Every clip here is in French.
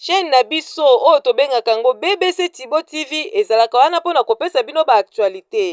chaîne na biso oyo tobengaka yango BBC Tibo TV ezalaka wana mpona kopesa bino ba actualité.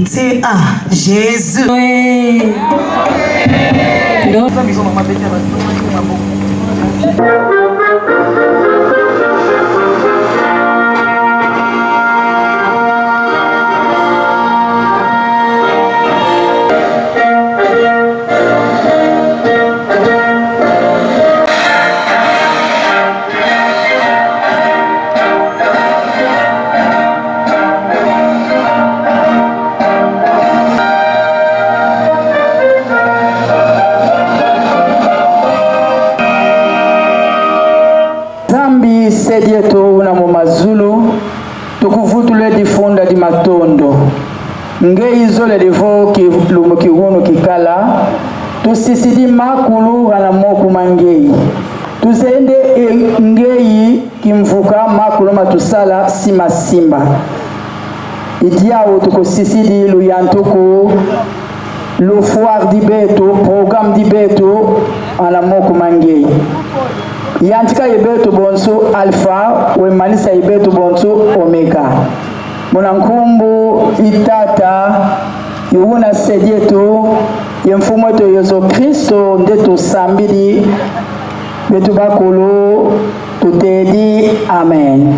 C'est Jésus. Sedieto na momazulu tukuvutule difunda di matondo nge izole divo kilumu kigunu kikala tusisidi makulu hana moku mangei tuzende ngei kimvuka makulu matusala sima simba idiao tukusisidi luyantuku lu foire di beto programme di beto hana moku mangei yantika yebeto bonso alpha we malisa yebeto bonso omega munankumbu itata yuna sedieto yemfumo to Yesu Kristo ndeto sambidi betu bakolo tutedi amen.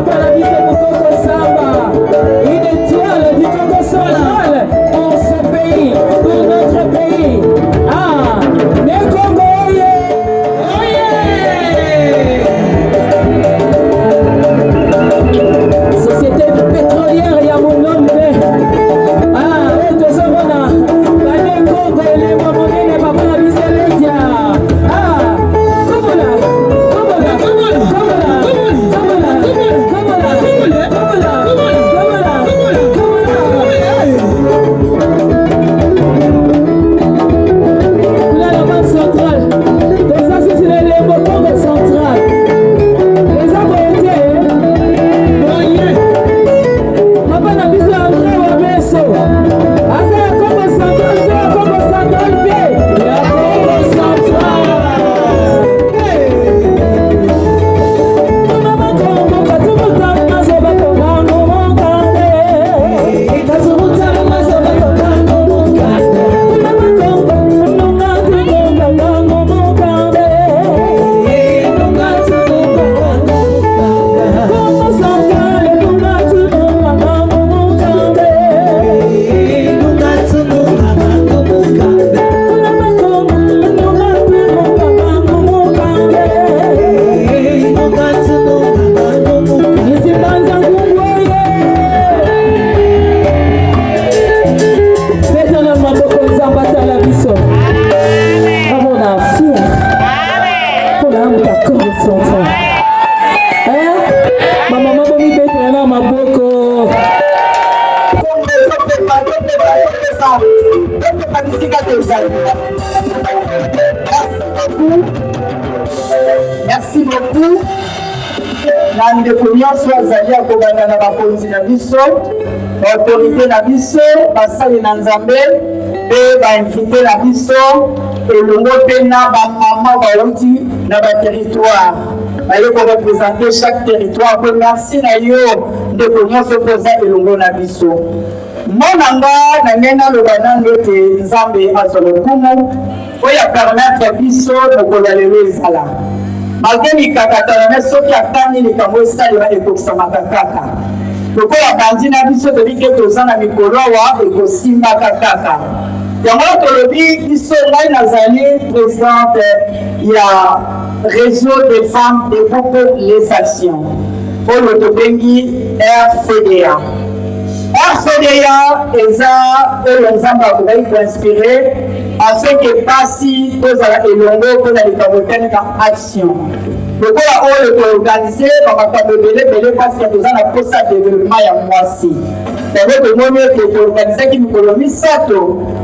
papa la biso Mokoko Samba, une étoile du Congo central pour ce pays, pour notre pays. Ah, le Congo, Société pétrolière Yamoulonde. Ah, oui, tout ça, voilà. Le Congo, les Mamonais, les papas la biso Ledia. Ah, comment là? Merci beaucoup. Nandeko nyonso azali akobanda na bakonzi na biso, autorité na biso, basali na Nzambe, pe bainvité na biso, elongo pe na bamama bauti na baterritoire. Baye ko représenter chaque territoire. Merci na yo ndeko nyonso poza elongo na biso. Monanga na nena lobana ngete Nzambe azolokumu, oya permettre biso de lelo ezala. Malgré mikakatana soki atani likambo esalema ekokisamaka kaka. Lokola bandi na biso tobike toza na mikolo awa ekosimbaka kaka. Yango tolobi biso ngai nazali présidente ya réseau des femmes de beaucoup les actions. Oyo tobengi RCDA. RCDA eza oyo Nzambe akoki koinspire afin que pasi tozala elongo mpona likambo etanaka action. Lokola oyo toorganize bamakambo ebele pasi toza na posa développement ya mwasi. Yango tomoni ete toorganizaki mikolo misato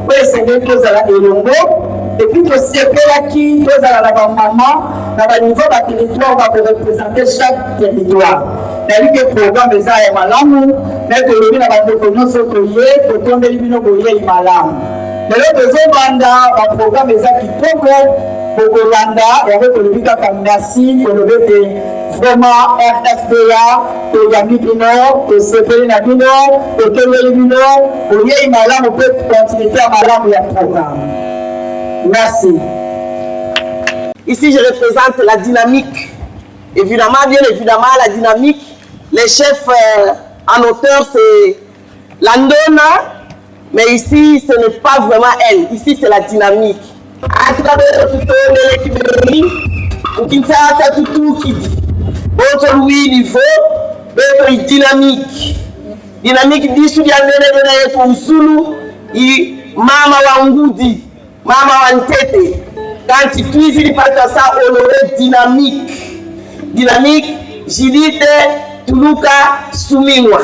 oyo esengeli tozala elongo epuis tosepelaki tozala na bamama na baniveau baterritoire bakoreprésente chaque territoire. Nayebi ke programme eza ya malamu me tolobi na bandeko nyonso toye totondeli bino boyei malamu. Lelo tozobanda baprogramme eza kitoko bokolanda yango tolobi kaka merci tolobi ete vraiment RFDA toyambi bino tosepeli na bino totondeli bino boyei malamu mpe continuité ya malamu ya programme. Merci. Ici, je représente la dynamique. Évidemment, bien évidemment, la dynamique. Les chefs en auteur, c'est Landona. Mais ici, ce n'est pas vraiment elle. Ici, c'est la dynamique. À travers tout l'équipe de Louis, pour qu'il fasse tout qui dit. Votre Louis, niveau, votre dynamique. Dynamique dit, si vous avez un Zulu, Mama Wangudi. Mama Wantete, quand tu cuisines, il passe ça honoré dynamique. Dynamique, Jilite, Tuluka, Sumingwa.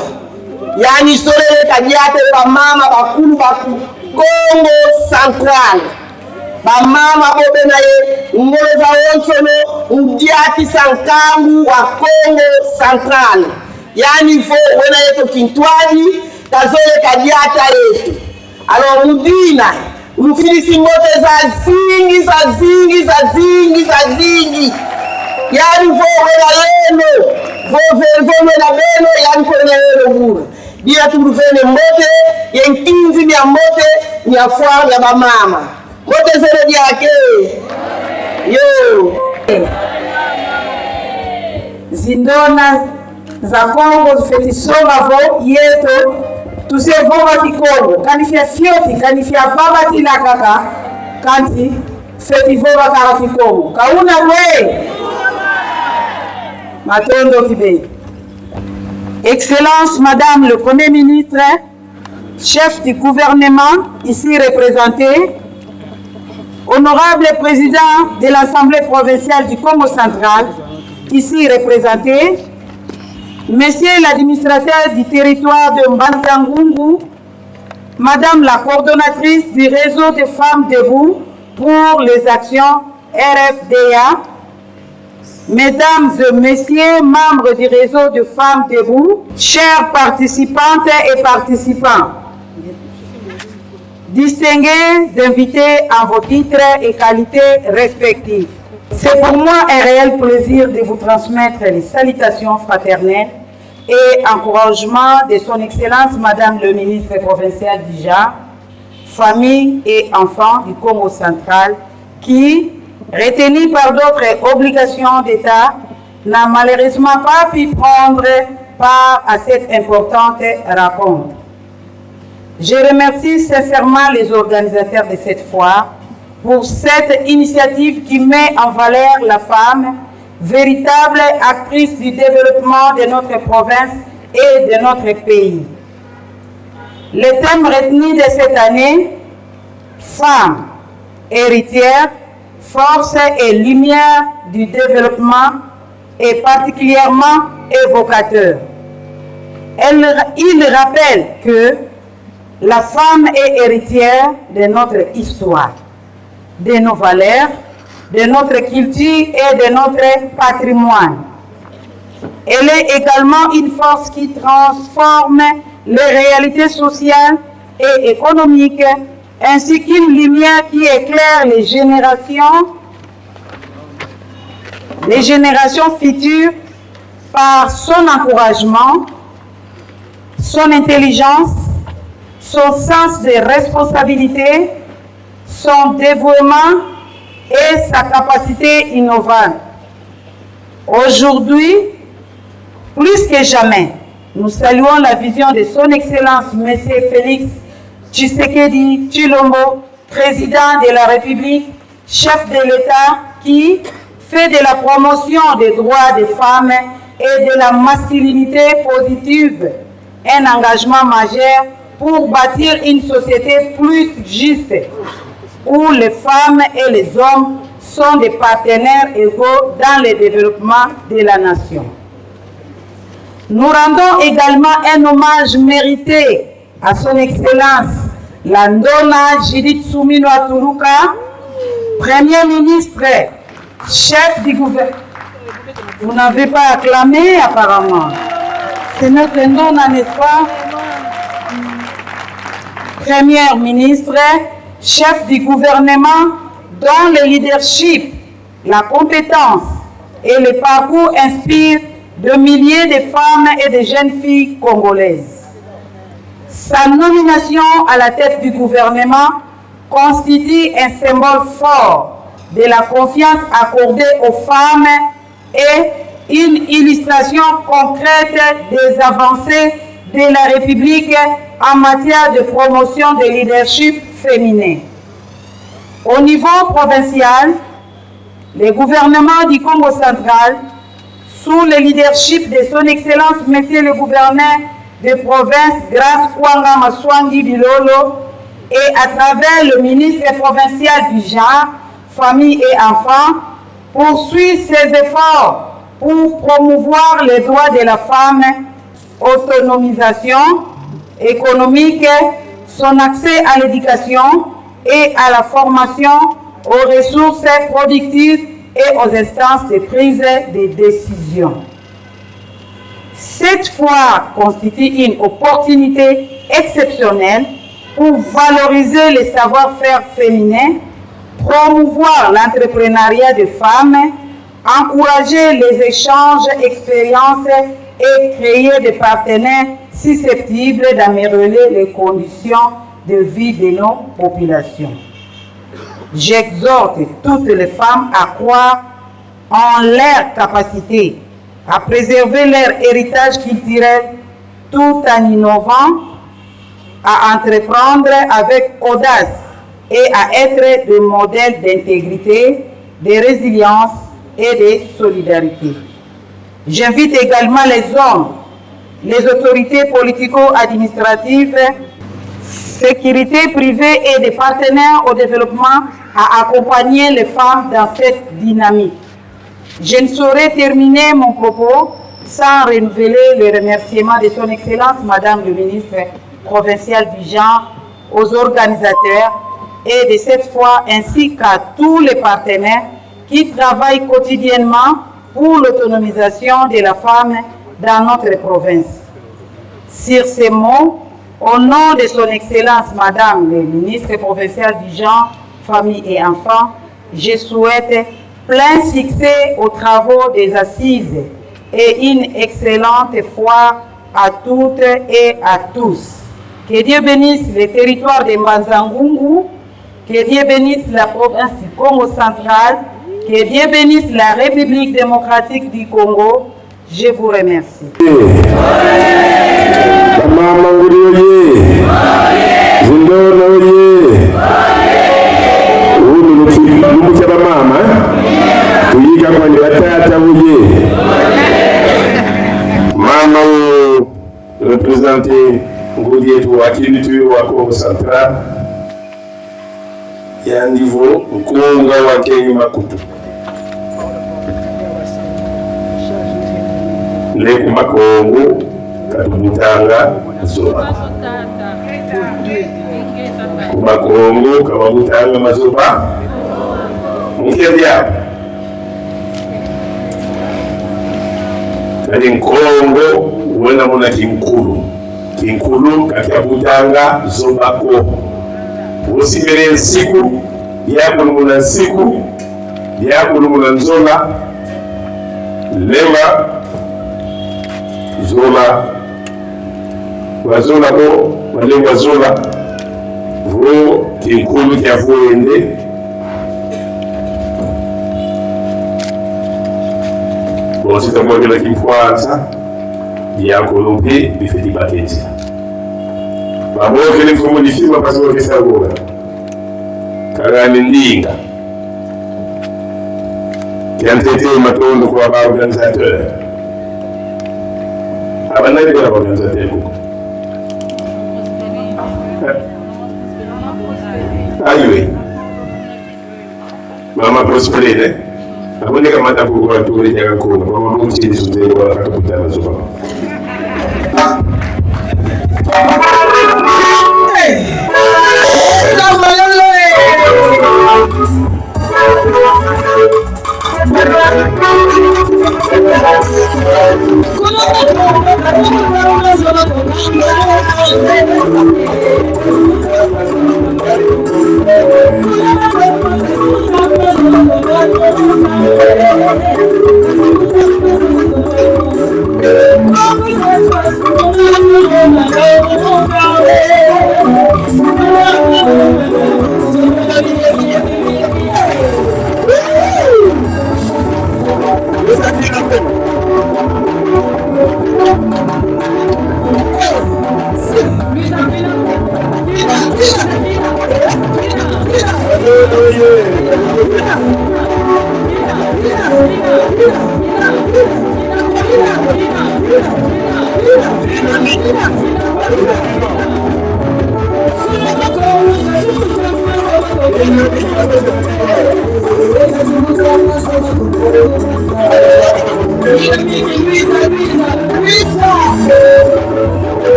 Yani sole kadiate ba mama bakulu baku Congo central. Ba mama bobena ye ngoleza wonsono undiati sankangu wa Congo central. Yani fo wena yeto kintwani kazole kadiata yetu. Alors mudina Ufilisi mote za zingi. Yani vo wela leno, vo wela beno, yani kwenye leno gura. Dia turufene mote, yen 15 ni ya mote, ni ya fwa ya ba mama. Mote zere diake. Yo. Zindona za Kongo zifetisonga vo yeto tusevova kikongo kanifia fioti kanifia baba tina kaka kanti fetivova kara kikongo kauna we matondo kibe. Excellence Madame le Premier ministre, chef du gouvernement ici représenté, honorable président de l'Assemblée provinciale du Congo central ici représenté, Monsieur l'administrateur du territoire de Mbanza-Ngungu, Madame la coordonnatrice du réseau des femmes debout pour les actions RFDA, Mesdames et Messieurs, membres du réseau de femmes debout, chères participantes et participants, distingués invités en vos titres et qualités respectives. C'est pour moi un réel plaisir de vous transmettre les salutations fraternelles et encouragements de son Excellence Madame le ministre provincial du genre, famille et enfants du Congo central qui, retenu par d'autres obligations d'État, n'a malheureusement pas pu prendre part à cette importante rencontre. Je remercie sincèrement les organisateurs de cette foire pour cette initiative qui met en valeur la femme, véritable actrice du développement de notre province et de notre pays. Le thème retenu de cette année, Femmes, héritières, force et lumière du développement, est particulièrement évocateur. Il rappelle que la femme est héritière de notre histoire, de nos valeurs, de notre culture et de notre patrimoine. Elle est également une force qui transforme les réalités sociales et économiques, ainsi qu'une lumière qui éclaire les générations futures par son encouragement, son intelligence, son sens de responsabilité, son dévouement et sa capacité innovante. Aujourd'hui, plus que jamais, nous saluons la vision de son Excellence M. Félix Tshisekedi Tshilombo, président de la République, chef de l'État, qui fait de la promotion des droits des femmes et de la masculinité positive un engagement majeur pour bâtir une société plus juste, où les femmes et les hommes sont des partenaires égaux dans le développement de la nation. Nous rendons également un hommage mérité à son Excellence Landona Judith Suminwa Tuluka, Premier ministre, chef du gouvernement. Vous n'avez pas acclamé apparemment. C'est notre Ndona, n'est-ce pas? Premier ministre, chef du gouvernement, dont le leadership, la compétence et le parcours inspirent de milliers de femmes et de jeunes filles congolaises. Sa nomination à la tête du gouvernement constitue un symbole fort de la confiance accordée aux femmes et une illustration concrète des avancées de la République en matière de promotion de leadership féminin. Au niveau provincial, le gouvernement du Congo central, sous le leadership de son Excellence Monsieur le gouverneur de province Grace Kwanga Maswangi Bilolo et à travers le ministre provincial du genre, famille et enfants, poursuit ses efforts pour promouvoir les droits de la femme, autonomisation économique, son accès à l'éducation et à la formation, aux ressources productives et aux instances de prise de décision. Cette foire constitue une opportunité exceptionnelle pour valoriser les savoir-faire féminins, promouvoir l'entrepreneuriat des femmes, encourager les échanges d'expériences et créer des partenaires susceptibles d'améliorer les conditions de vie de nos populations. J'exhorte toutes les femmes à croire en leur capacité à préserver leur héritage culturel tout en innovant, à entreprendre avec audace et à être des modèles d'intégrité, de résilience et de solidarité. J'invite également les hommes, les autorités politico-administratives, sécurité privée et des partenaires au développement à accompagner les femmes dans cette dynamique. Je ne saurais terminer mon propos sans renouveler les remerciements de son Excellence, Madame le ministre provincial du genre, aux organisateurs et de cette fois ainsi qu'à tous les partenaires qui travaillent quotidiennement pour l'autonomisation de la femme dans notre province. Sur ces mots, au nom de son Excellence, Madame le ministre provincial du genre, famille et enfants, je souhaite plein succès aux travaux des assises et une excellente foi à toutes et à tous. Que Dieu bénisse le territoire de Mbanza-Ngungu, que Dieu bénisse la province du Congo central, que Dieu bénisse la République démocratique du Congo. Je vous remercie. Représenté Ngodier wa Kintu wa Congo central ya niveau Nkonga wa Kenya Makutu Leku Makongo Katubutanga Zoba Kumakongo Kabutanga Mazoba Mkiadia Kali Nkongo wena muna Kinkulu Kakabutanga Zobako Usimere siku yako muna siku yako muna nzola lema zola wazola ko wale wazola vo Kinkulu kya vuende bosita mwagela kimfuata yako lompe bifeti bakenzi bamoke ni mfumo difima pasimo kisa goga kagani ndinga kiantete matondo kwa ba organisateur abanali kwa organisateur aywe mama prosperine abone kama takuwa tuli ya kwa mama mchini sunzeli wala kakutana zoba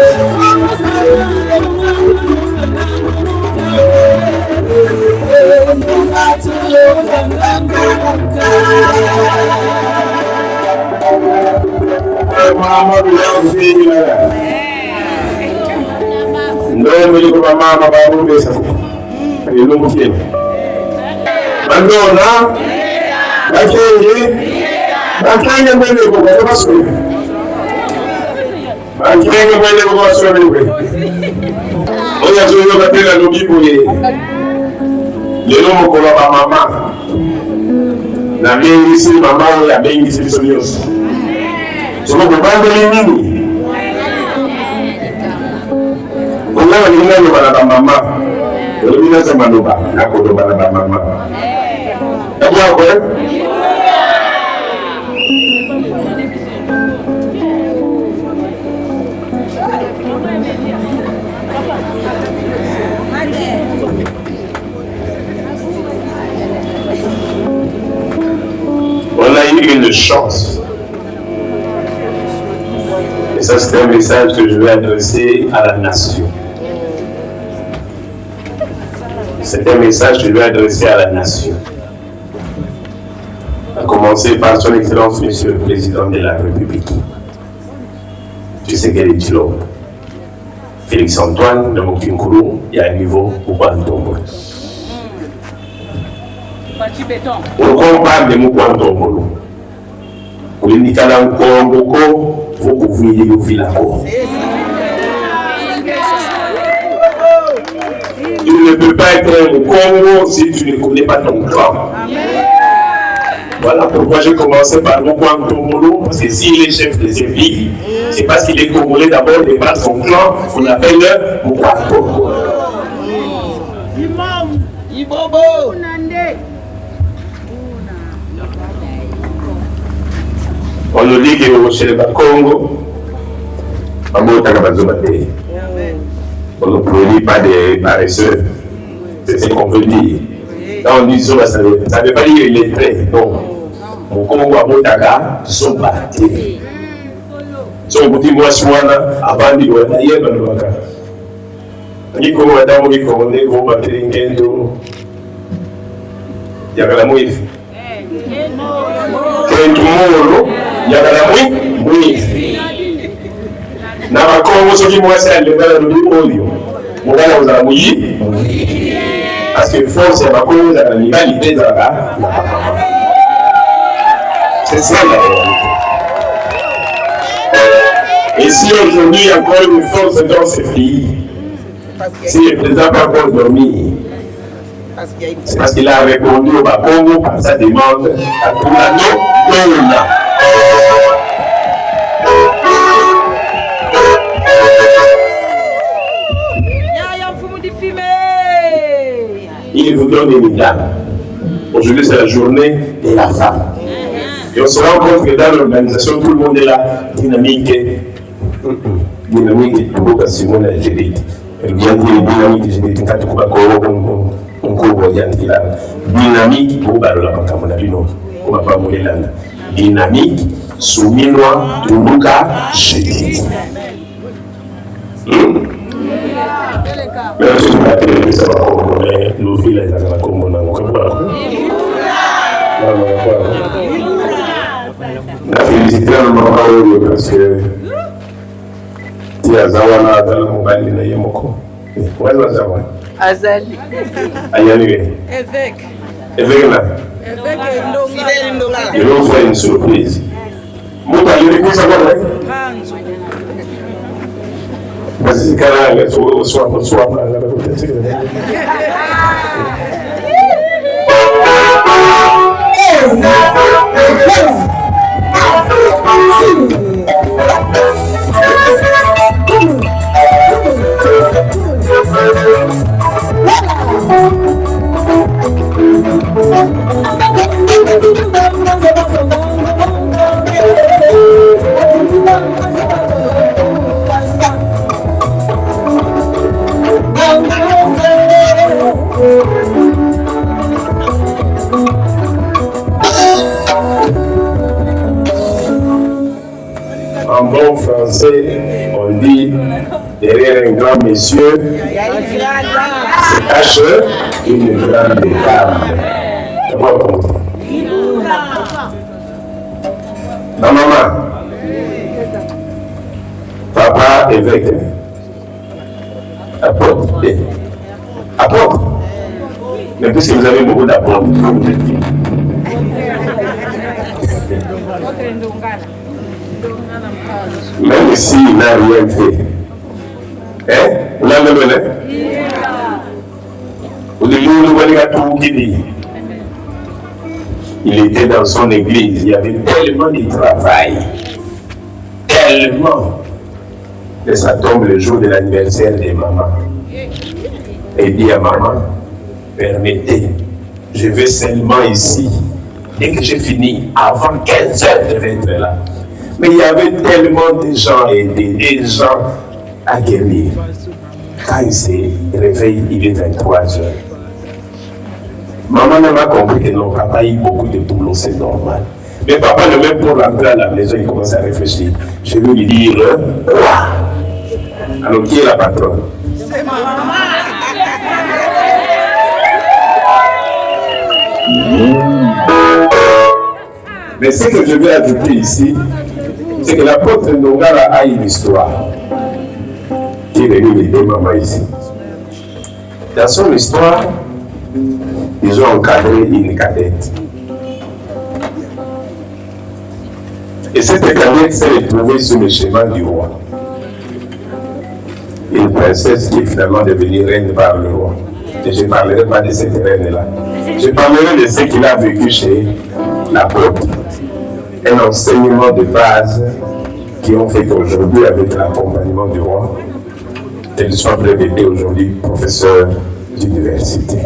Thank you. mama bila ndio mliko mama babu sasa ndio mkeni bandona bakenge mbele kwa sababu bakenge mbele kwa sababu oya tuyo katela lobibo ye lelo mokolo ba mama na mingi si mama ya mingi si sonios soko kubanda nini Kuna wengine wana mama wengine sema ndoba na kudoba na mama hapo kwa on a eu une chance. Et ça, c'est un message que je vais adresser à la nation. C'est un message que je vais adresser à la nation. À commencer par son Excellence, Monsieur le Président de la République. Tu sais quel est l'homme. Félix Antoine de Mokinkuru, il y a un niveau pour Kwantombo. On parle de Mukwantombo. Pour l'indicateur Nkongo, il faut que vous ayez le village. Tu ne peux pas être au Congo si tu ne connais pas ton clan. Voilà pourquoi j'ai commencé par Mukwantombo, parce que s'il est chef de ses pays, c'est parce qu'il est congolais d'abord et par son clan qu'on appelle Mukwantombo. On nous dit que chez le Congo, on ne produit pas des paresseux. C'est ce qu'on veut dire. Quand on dit ça, ça ne veut pas dire qu'il est prêt. Non. Au Congo, à Motaka, ils sont battus. Son petit mois soana, avant de voir d'ailleurs dans le Baka. Il faut que madame vous commandez vos batteries Kendo. Il y a la mouille. Kendo, il y a la mouille. Na Congo, ceux qui m'ont essayé de faire le audio. Mon gars, vous avez mouillé. Parce que force, c'est ma cause, la rivalité de la. C'est ça la réalité. Et si aujourd'hui il y a encore une force dans ce pays, si le président n'a pas encore dormi, c'est parce qu'il a répondu au Congo par sa demande à tout l'anneau. Il vous donne une dame. Aujourd'hui, c'est la journée de la femme. Et on se rend compte que dans l'organisation, tout le monde est là, dynamique. Dynamique, pour Simone Algérie. Elle vient dire dynamique, je dis quand tu dynamique, pour la Macamonabino, on va pas mourir là. Dynamique, Souminois, Toulouka, Jésus. Mais je ne sais pas si ça va mais nos filles, elles ont comme on a na félicité le maman parce que tia zawana dans le mobile na yemoko ouais zawa azali ayani évêque là évêque ndonga je vais vous faire une surprise mon père il est ça quoi basi karanga soit là peut-être en bon français, on dit derrière un grand monsieur se cache une grande dame. Comment on comprend? Ma maman, Papa évêque. Apôtre. Apôtre. Mais puisque vous avez beaucoup d'apôtres, même s'il n'a rien fait. Hein? Vous l'avez mené? Au début, nous voyons tout qui dit. Il était dans son église, il y avait tellement de travail. Tellement. Et ça tombe le jour de l'anniversaire de maman. Et dit à maman, permettez, je vais seulement ici. Dès que j'ai fini, avant 15 heures, je vais être là. Mais il y avait tellement de gens aidés, des gens à guérir. Quand il s'est réveillé, il est 23 heures. Maman n'a pas compris que non, papa a eu beaucoup de boulot, c'est normal. Mais papa, le même pour rentrer à la maison, il commence à réfléchir. Je vais lui dire, quoi? Alors, qui est la patronne? C'est maman. Mais ce que je vais ajouter ici, c'est que l'apôtre Ndongala a une histoire qui est venue aider maman ici. Dans son histoire, ils ont encadré une cadette. Et cette cadette s'est retrouvée sur le chemin du roi. Une princesse qui est finalement devenue reine par le roi. Et je ne parlerai pas de cette reine-là. Je parlerai de ce qu'il a vécu chez l'apôtre. Un enseignement de base qui ont fait qu'aujourd'hui, avec l'accompagnement du roi, elle soit brevetée aujourd'hui professeur d'université.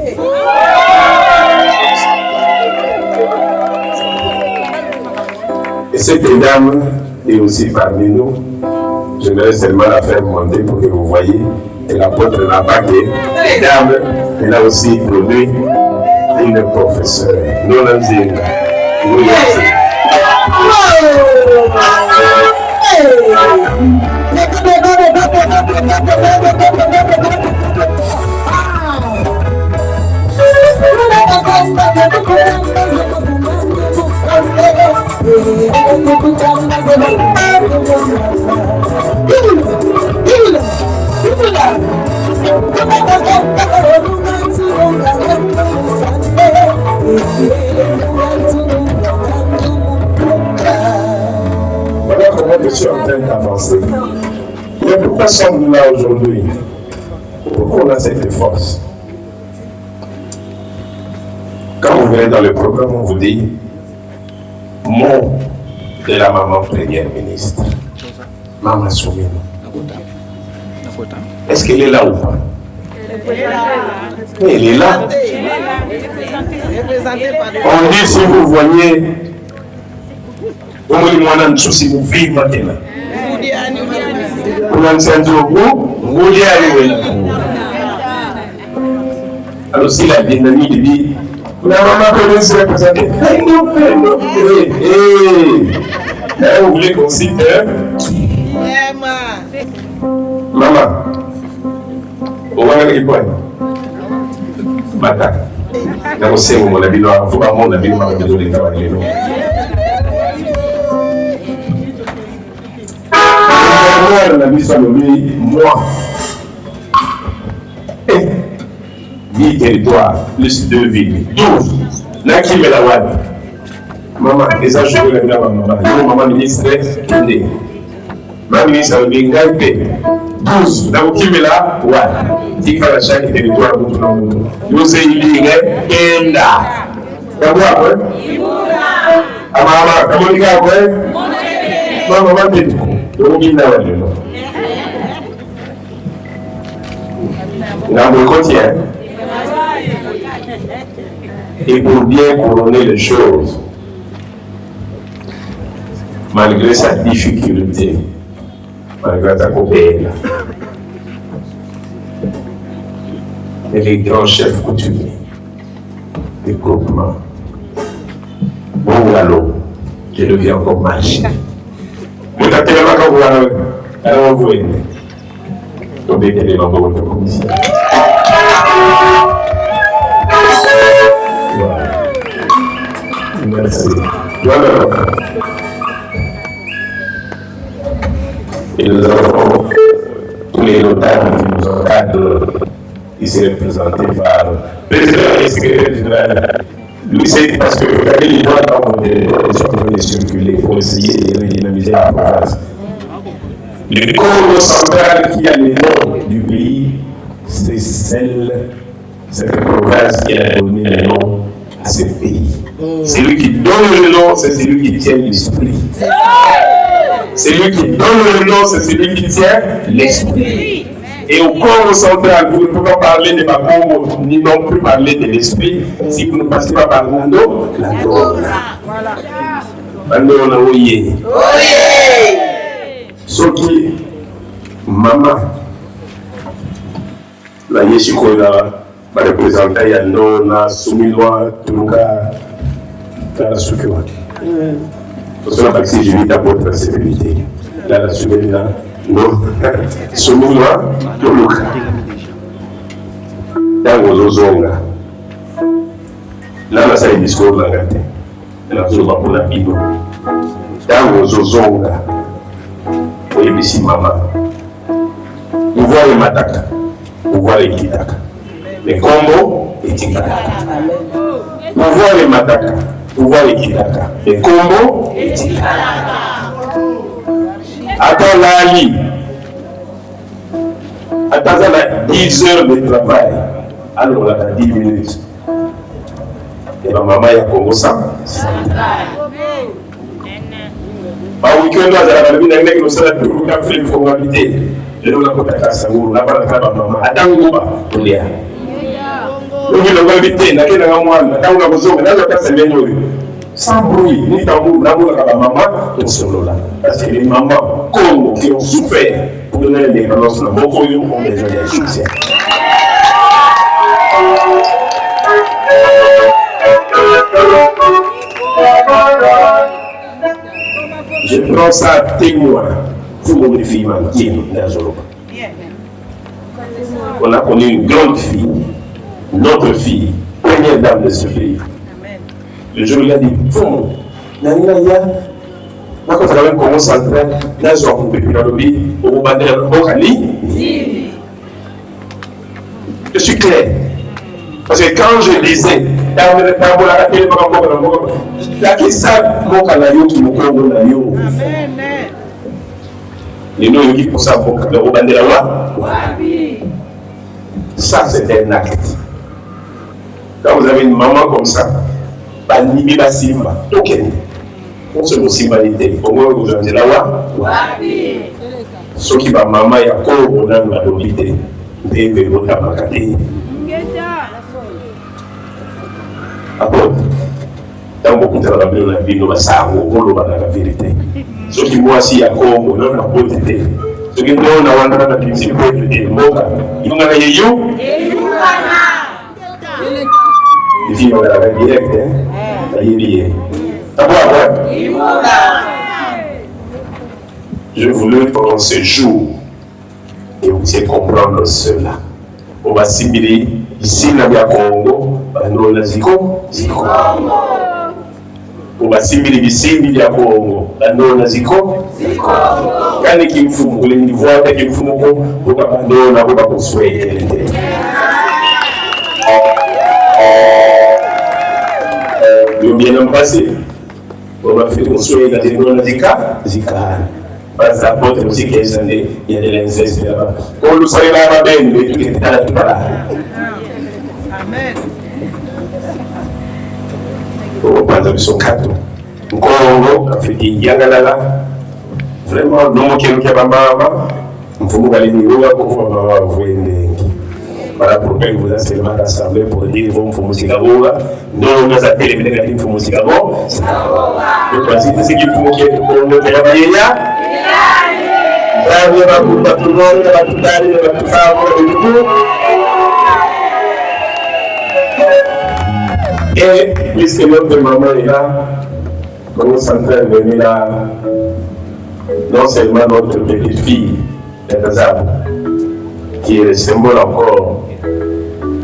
Et cette dame est aussi parmi nous. J'aimerais seulement la faire monter pour que vous voyez que l'apôtre n'a pas que les dames, elle a aussi produit une professeure. Nous l'avons dit. Nous l'avons Voilà comment je suis en train d'avancer. Mais pourquoi sommes-nous là aujourd'hui? Pourquoi on a cette force? Quand vous venez dans le programme, on vous dit mot de la maman première ministre. Maman Soumino. Est-ce qu'elle est là ou pas? Elle est là. On dit si vous voyez, si vous vivez maintenant. Alors si la dynamique dit, la maman peut se représenter. Vous voulez qu'on cite maman. Au moins, il faut Bata. Nous sommes mon avis, il faut pas mon avis, moi, je vais travailler. Moi. 10 territoires, plus 2 villes. 12. Là qui met la wad. Maman, les gens jouent la maman. Maman ministre, ma ministre, elle a 12. Là qui met la wad. Qui fait chaque territoire pour tout le monde. Nous sommes libérés. Kenda. D'abord, après. Ah, maman, comment tu as après? Maman, tu es tout. Donc, il n'a pas de nom. Dans le quotidien. Et pour bien couronner les choses, malgré sa difficulté, malgré sa copaine, et les grands chefs coutumiers, des groupements, bon galop, je deviens encore machine. Vous êtes tellement comme vous allez, alors vous voyez, vous êtes tellement comme votre commissaire. Merci. Voilà. Et nous avons ici représenté par le président et secrétaire général. Lui, c'est parce que vous avez les droits de circuler pour essayer de redynamiser la province. Le corps central qui a le nom du pays, c'est cette province qui a donné le nom à ce pays. C'est lui qui donne le nom, c'est celui qui tient l'esprit. C'est lui qui donne le nom, c'est celui qui tient l'esprit. Et au corps central, vous ne pouvez pas parler de Bakongo, ni non plus parler de l'esprit, si vous ne passez pas par Nando, Nando na oye. Soki, maman, la yeshikola, va représenter Yando, na Soumilwa, Turuka, la Sukiwa. Pour cela, parce que je vis d'abord la sécurité. Là, la Soumilwa, non, Soumilwa, Turuka. Dans vos ozonga. Là, la salle discours de la gâte. La zone pour la bino. Dans vos ozonga. Oui, ici, maman. Pouvoir les mataka. Pouvoir les kitaka. Les combos et tikaka. Pouvoir les mataka. Pouvoir les kitaka. Les combos et tikaka. Attends l'ali. Attends la 10 heures de travail. Alors on a 10 minutes. Et ma maman y a Congo ça. Par week-end, la vie d'un mec, nous sommes tous les filles de formalité. Je ne sais pas si vous avez la maman. Attends, vous allez. Nous avons invité, nous avons invité, sans bruit, ni tambour, nous avons la maman, tout solo là. Parce que les mamans Congo qui ont souffert pour donner l'indépendance, nous avons besoin de succès. Je prends ça témoin pour mon fille, on a connu une grande fille, notre fille, première dame de ce pays. Le jour où il a dit, bon, Nanya, quand on a commencé à entrer, là, je vais couper dans le pays, au Bandera Bokali. Je suis clair. Parce que quand je disais, ça c'est un acte. Quand vous avez une maman comme ça, on se possibilité, au moins vous avez la loi. Ce qui va maman et à quoi on a l'habilité de votre amacati. Après, dans beaucoup de travail, on a vu nos savons, on a la vérité. Ce qui moi aussi à Congo, on a la beauté. Ce qui nous a la principe de Moka, il y a eu. Les filles ont la direct, ça y est lié. Je voulais pendant ce jour que vous puissiez comprendre cela. On va simuler ici dans le Congo, nous la Ziko. On va simuler ici dans le Congo, nous la Ziko. Quand il faut vous voulez voir qu'il faut vous abandonner, vous va construire. Le bien passé, on va faire construire dans les zones Zika. Parce que aussi quelques années, il y a de l'inceste là-bas. On le sait là-bas, mais tout est là. Amen. On va pas son cadeau. Congo, Afrique, Yangalala. Vraiment, non, qui est là-bas, il faut aller niveau là pour pouvoir voir voilà pourquoi vous avez seulement rassemblé pour dire bon, il faut musique à vous. Non, on a appelé les négatifs, il faut musique à vous. Le principe, c'est qu'il faut que vous travaillez là. Et puisque notre maman est là, nous sommes en train de venir là, non seulement notre petite fille, qui est le symbole encore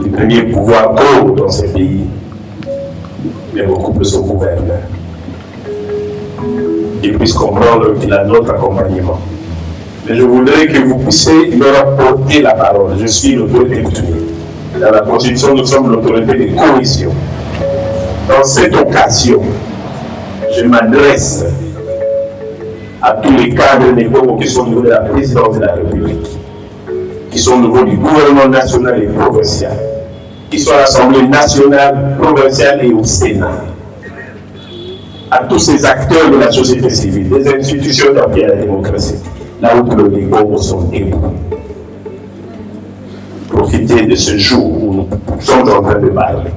du premier pouvoir dans ce pays, mais beaucoup plus son gouverneur. Qu'il puisse comprendre qu'il a notre accompagnement. Mais je voudrais que vous puissiez leur porter la parole. Je suis l'autorité coutumière. Dans la Constitution, nous sommes l'autorité de cohésion. Dans cette occasion, je m'adresse à tous les cadres des Congo qui sont au niveau de la présidence de la République, qui sont au niveau du gouvernement national et provincial, qui sont à l'Assemblée nationale, provinciale et au Sénat, à tous ces acteurs de la société civile, des institutions d'appui à la démocratie, là où les Congos sont debout. Profitez de ce jour où nous sommes en train de parler,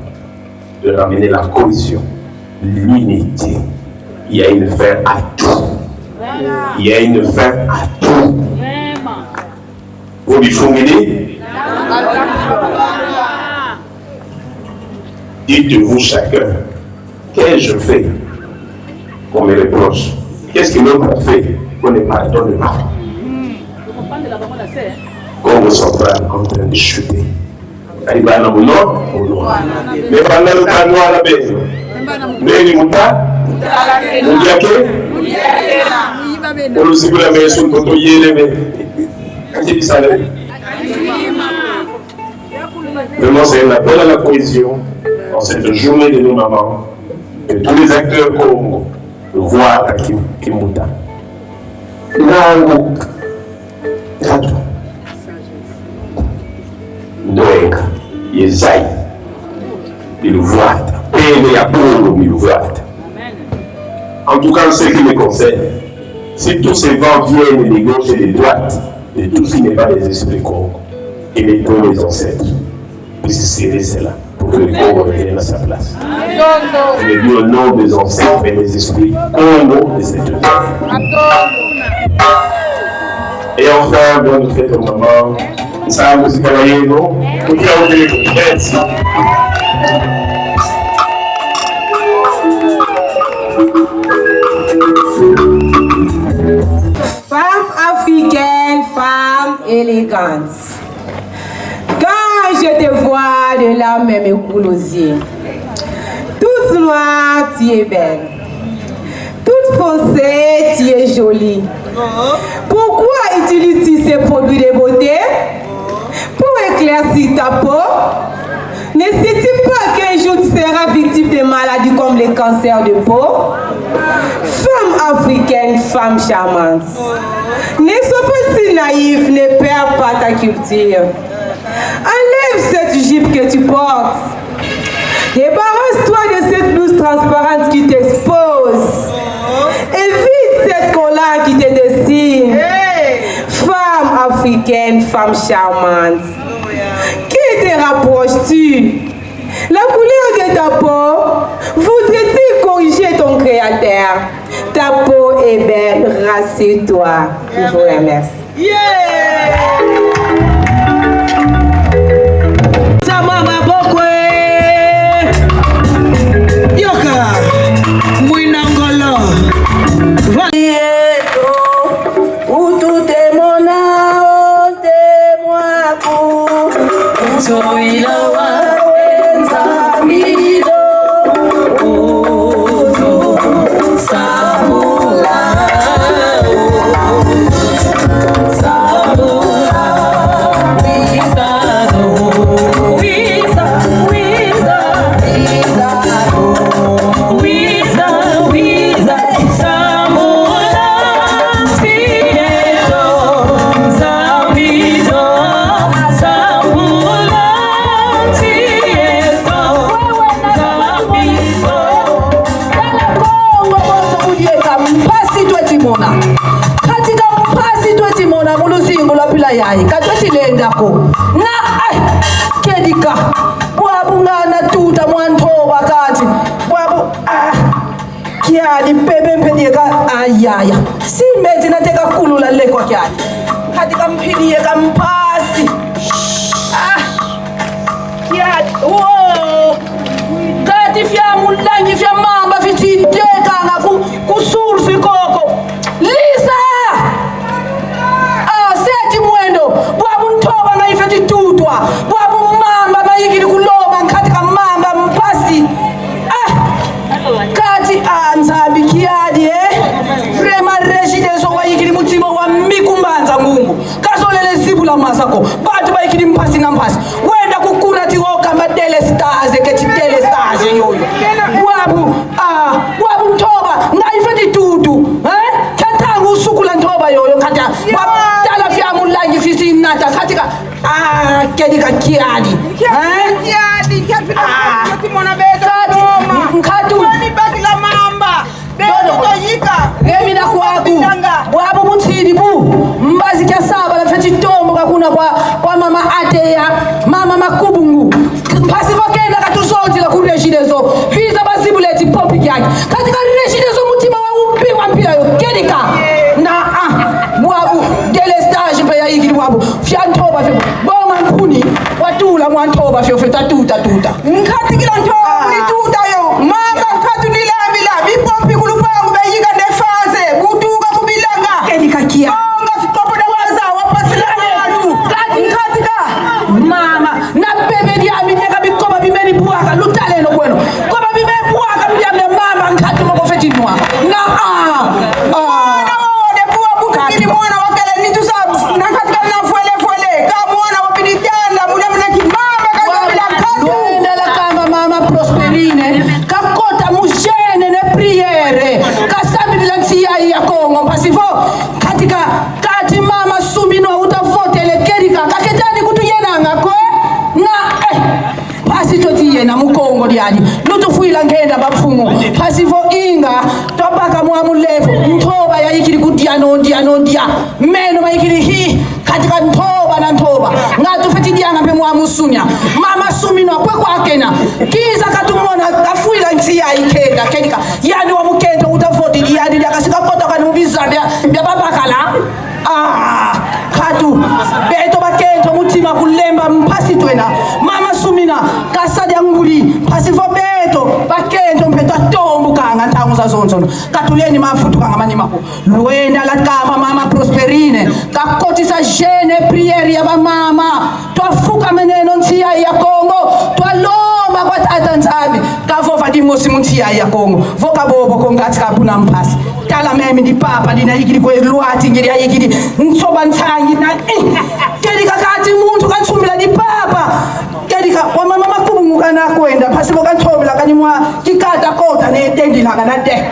de ramener la cohésion, l'unité. Il y a une fin à tout. Il y a une fin à tout. Vous lui fournissez? Dites-vous chacun, qu'ai-je fait qu'on me reproche? Qu'est-ce que l'autre a fait qu'on ne pardonne pas? Congo central en train de chuter. Mais pendant le temps noir la baie, mais les moutons, on nous dit que la maison est vraiment, c'est un appel à la cohésion en cette journée de nos mamans, que tous les acteurs Congo voient à Kimbuta. Nango, Tato, Noéka, Yezaï, ils voient, Pene Apollo, ils voient. En tout cas, en ce qui me concerne, si tous ces vents viennent des gauches et des droites, de tout ce qui n'est pas des esprits Congo, et les tous les ancêtres, puissent serrer cela pour que le Congo revienne à sa place. Je dis au nom des ancêtres et des esprits Congo de cette terre. Et enfin, bonne fête aux mamans. Ça a musique à la yéno. Merci. Femme africaine, femme élégante. Quand je te vois de la même couleur aux yeux, toute noire, tu es belle. Toute foncée, tu es jolie. Pourquoi utilises-tu ces produits de beauté? Pour éclaircir ta peau? Ne sais-tu pas qu'un jour tu seras victime de maladies comme le cancer de peau? Femme africaine, femme charmante. Ne sois pas si naïf, ne perds pas ta culture. Enlève cette jupe que tu portes. Débarrasse-toi de cette blouse transparente qui t'expose. Évite cette colère qui te dessine. Femme africaine, femme charmante. Qui te rapproches-tu? La couleur de ta peau voudrait-il corriger ton créateur? Ta peau est belle, rassure-toi. Je vous remercie. Kedika wabungana tuta mwanto wakati wabu kiadi pepe mpedieka ayaya si meti nateka kulula lekwa kiadi katika mpedieka mpasi kiadi wo kati fya mulangi fya mamba fititeka na kusursi koko Lisa seti mwendo wabu ntoba na ifeti tutwa wabu mamba bayikiri kuloba katika mamba mpasi kati nzabi kiadi vrema rejideso wayikiri mutima wa mikumbanza kedi kakiadi kiadi kati mwana beto nkatu kwani baki la mamba beto toyika Gemi na kwaku Wabu mutidi bu Mbazi kia saba la feti tombo kakuna kwa mama ateya Mama makubungu Pasivo kenda katuzonzi la kurejidezo Pisa basibuleti popi kiaki Katika rejidezo mutima wa umpi wampira yo Kedika Na Wabu delestage pe ya hiki wabu Fiantoba fio Bonga nkuni Watula mwantoba fio feta tuta Nkati kila ntoba kuli tuta yo Mama nkatu nilamila Bipompi kulupangu bejika nefaze Butuga kubilanga Kedika kia Bonga fikopo de waza Wapasilani wadu Nkatika Mama Na bebe diami Nyeka bikoba bimeni buwaka Lutale no kweno Koba bimeni buwaka Mdiamne mama Nkatu moko feti nwa Na Mwana wode buwa buka Kini mwana wakele nitu sabu Nakatika na fuele Ka mwana wapinitiana Muda mnaki mama Kajabila katu Ndela kama mama Prosperine Kakota mujene ne priere Kasabi dilantia ya Kongo Pasivo Katika Kati mama sumino utavote le kerika Kaketani kutuyenanga kwe Na Pasi totiye na mukongo diadi Lutufuila ngenda bafumo Pasivo inga Topaka muamulevu Ntoba ya ikiri kudia nondia Meno ma ikiri hii Katika ntoba na ntoba Ngatu fetidia nga pe muamusunya Mama sumino kwe kwa kena Kiza katumona kafuila ntia ikenda Kedika Yani wa mukenda utavote diadi Kasika kota kani mubizardia Bia babakala Katu Beto bakento mutima kulemba mpasi twena Mama sumina Kasadia nguli Pasivo beto Bakento mpeto tombu kanga Ntangu za zonzono Katuleni mafutu kanga manimako Luenda la kama mama Prosperine Kakoti sa jene prieri ya ba mama Twafuka meneno ntia ya Kongo Twaloma kwa tata nzabi Kavova di mosi muntia ya Kongo Voka bobo kongati kapuna mpasi Tala memi di papa di na hikiri kwe luati ngiri ya hikiri Nsoba ntangi na Kedika kati muntu kansumila di papa Kedika kwa mama makubu mukana kwenda Pasipo kantobila kanimwa kikata kota ne dendi laka na de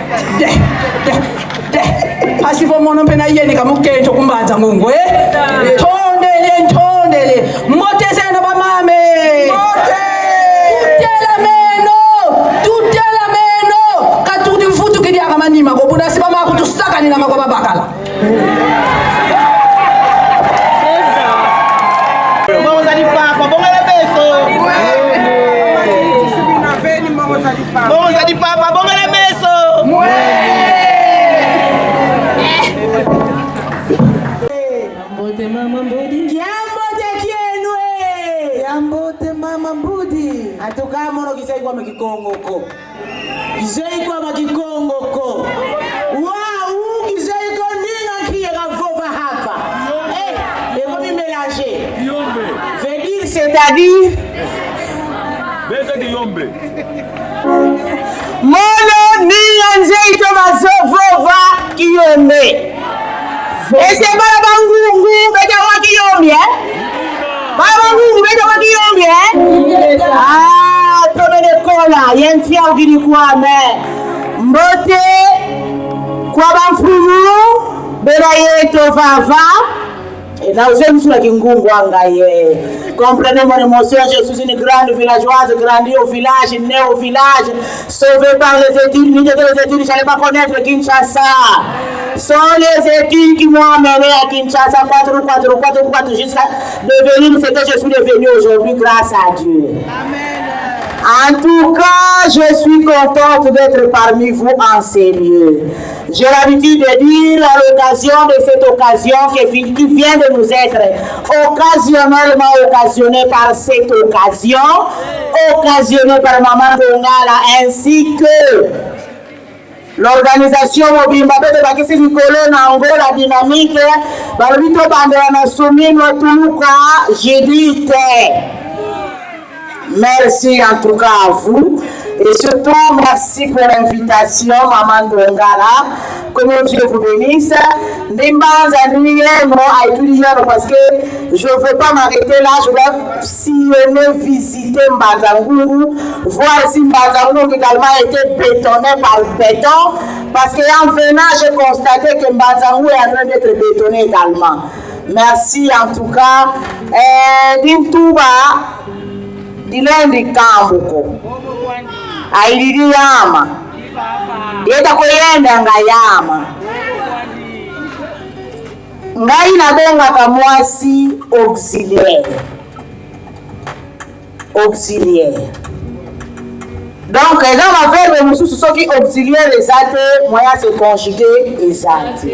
Pasipo mono pena yeni kamukento kumbaza mungu Tondele Mote sena ba mame Tutela meno Katuti mfutu kidi ya kamanima Kubuna sipa mako tusaka nina mako babakala Atuka mono kisai kwa makikongoko Kisai kwa makikongoko Wow, kisai kwa nina kia kavova hapa Eko mi mélanger Veut dire c'est-à-dire Mono nina nzeito mazovova kiyombe Ese baba ngungu beta wa kiyombe Baba ngungu beta wa kiyombe Tome de kola yentia ugiri kwa me Mbote Kwa banfumu Bela yeto vava Na uzemi sula kingungu angaye Comprenez mon émotion, je suis une grande villageoise, grandie au village, née au village, sauvée par les études, milieu de les études, j'allais pas connaître Kinshasa. Sont les études qui m'ont amené à Kinshasa, 4 jusqu'à devenir ce que je suis devenu aujourd'hui grâce à Dieu. En tout cas, je suis contente d'être parmi vous en ces lieux. J'ai l'habitude de dire à l'occasion de cette occasion qui vient de nous être occasionnellement occasionnée par cette occasion, occasionnée par Maman Dongala ainsi que l'organisation Mobimba Bete Bakisi Nikolo na Angola Dynamique, Balbito Bandana Soumino Tuluka, Judith. Merci en tout cas à vous. Et surtout, merci pour l'invitation, Maman Dongala. Que Dieu vous bénisse. Parce que je ne veux pas m'arrêter là. Je dois sillonner, visiter Mbazangourou, voir si Mbazangourou également a été bétonné par le béton. Parce qu'en venant, j'ai constaté que Mbazangourou est en train d'être bétonné également. Merci en tout cas. Dintuba, dilendi kambuko. Ailidi yama. Yeta koyenda ngayama. Ngai nabenga kamwasi auxiliaire. Auxiliaire. Donc, dans ma verbe, nous sommes qui auxiliaire exact, moyen se conjuguer exact.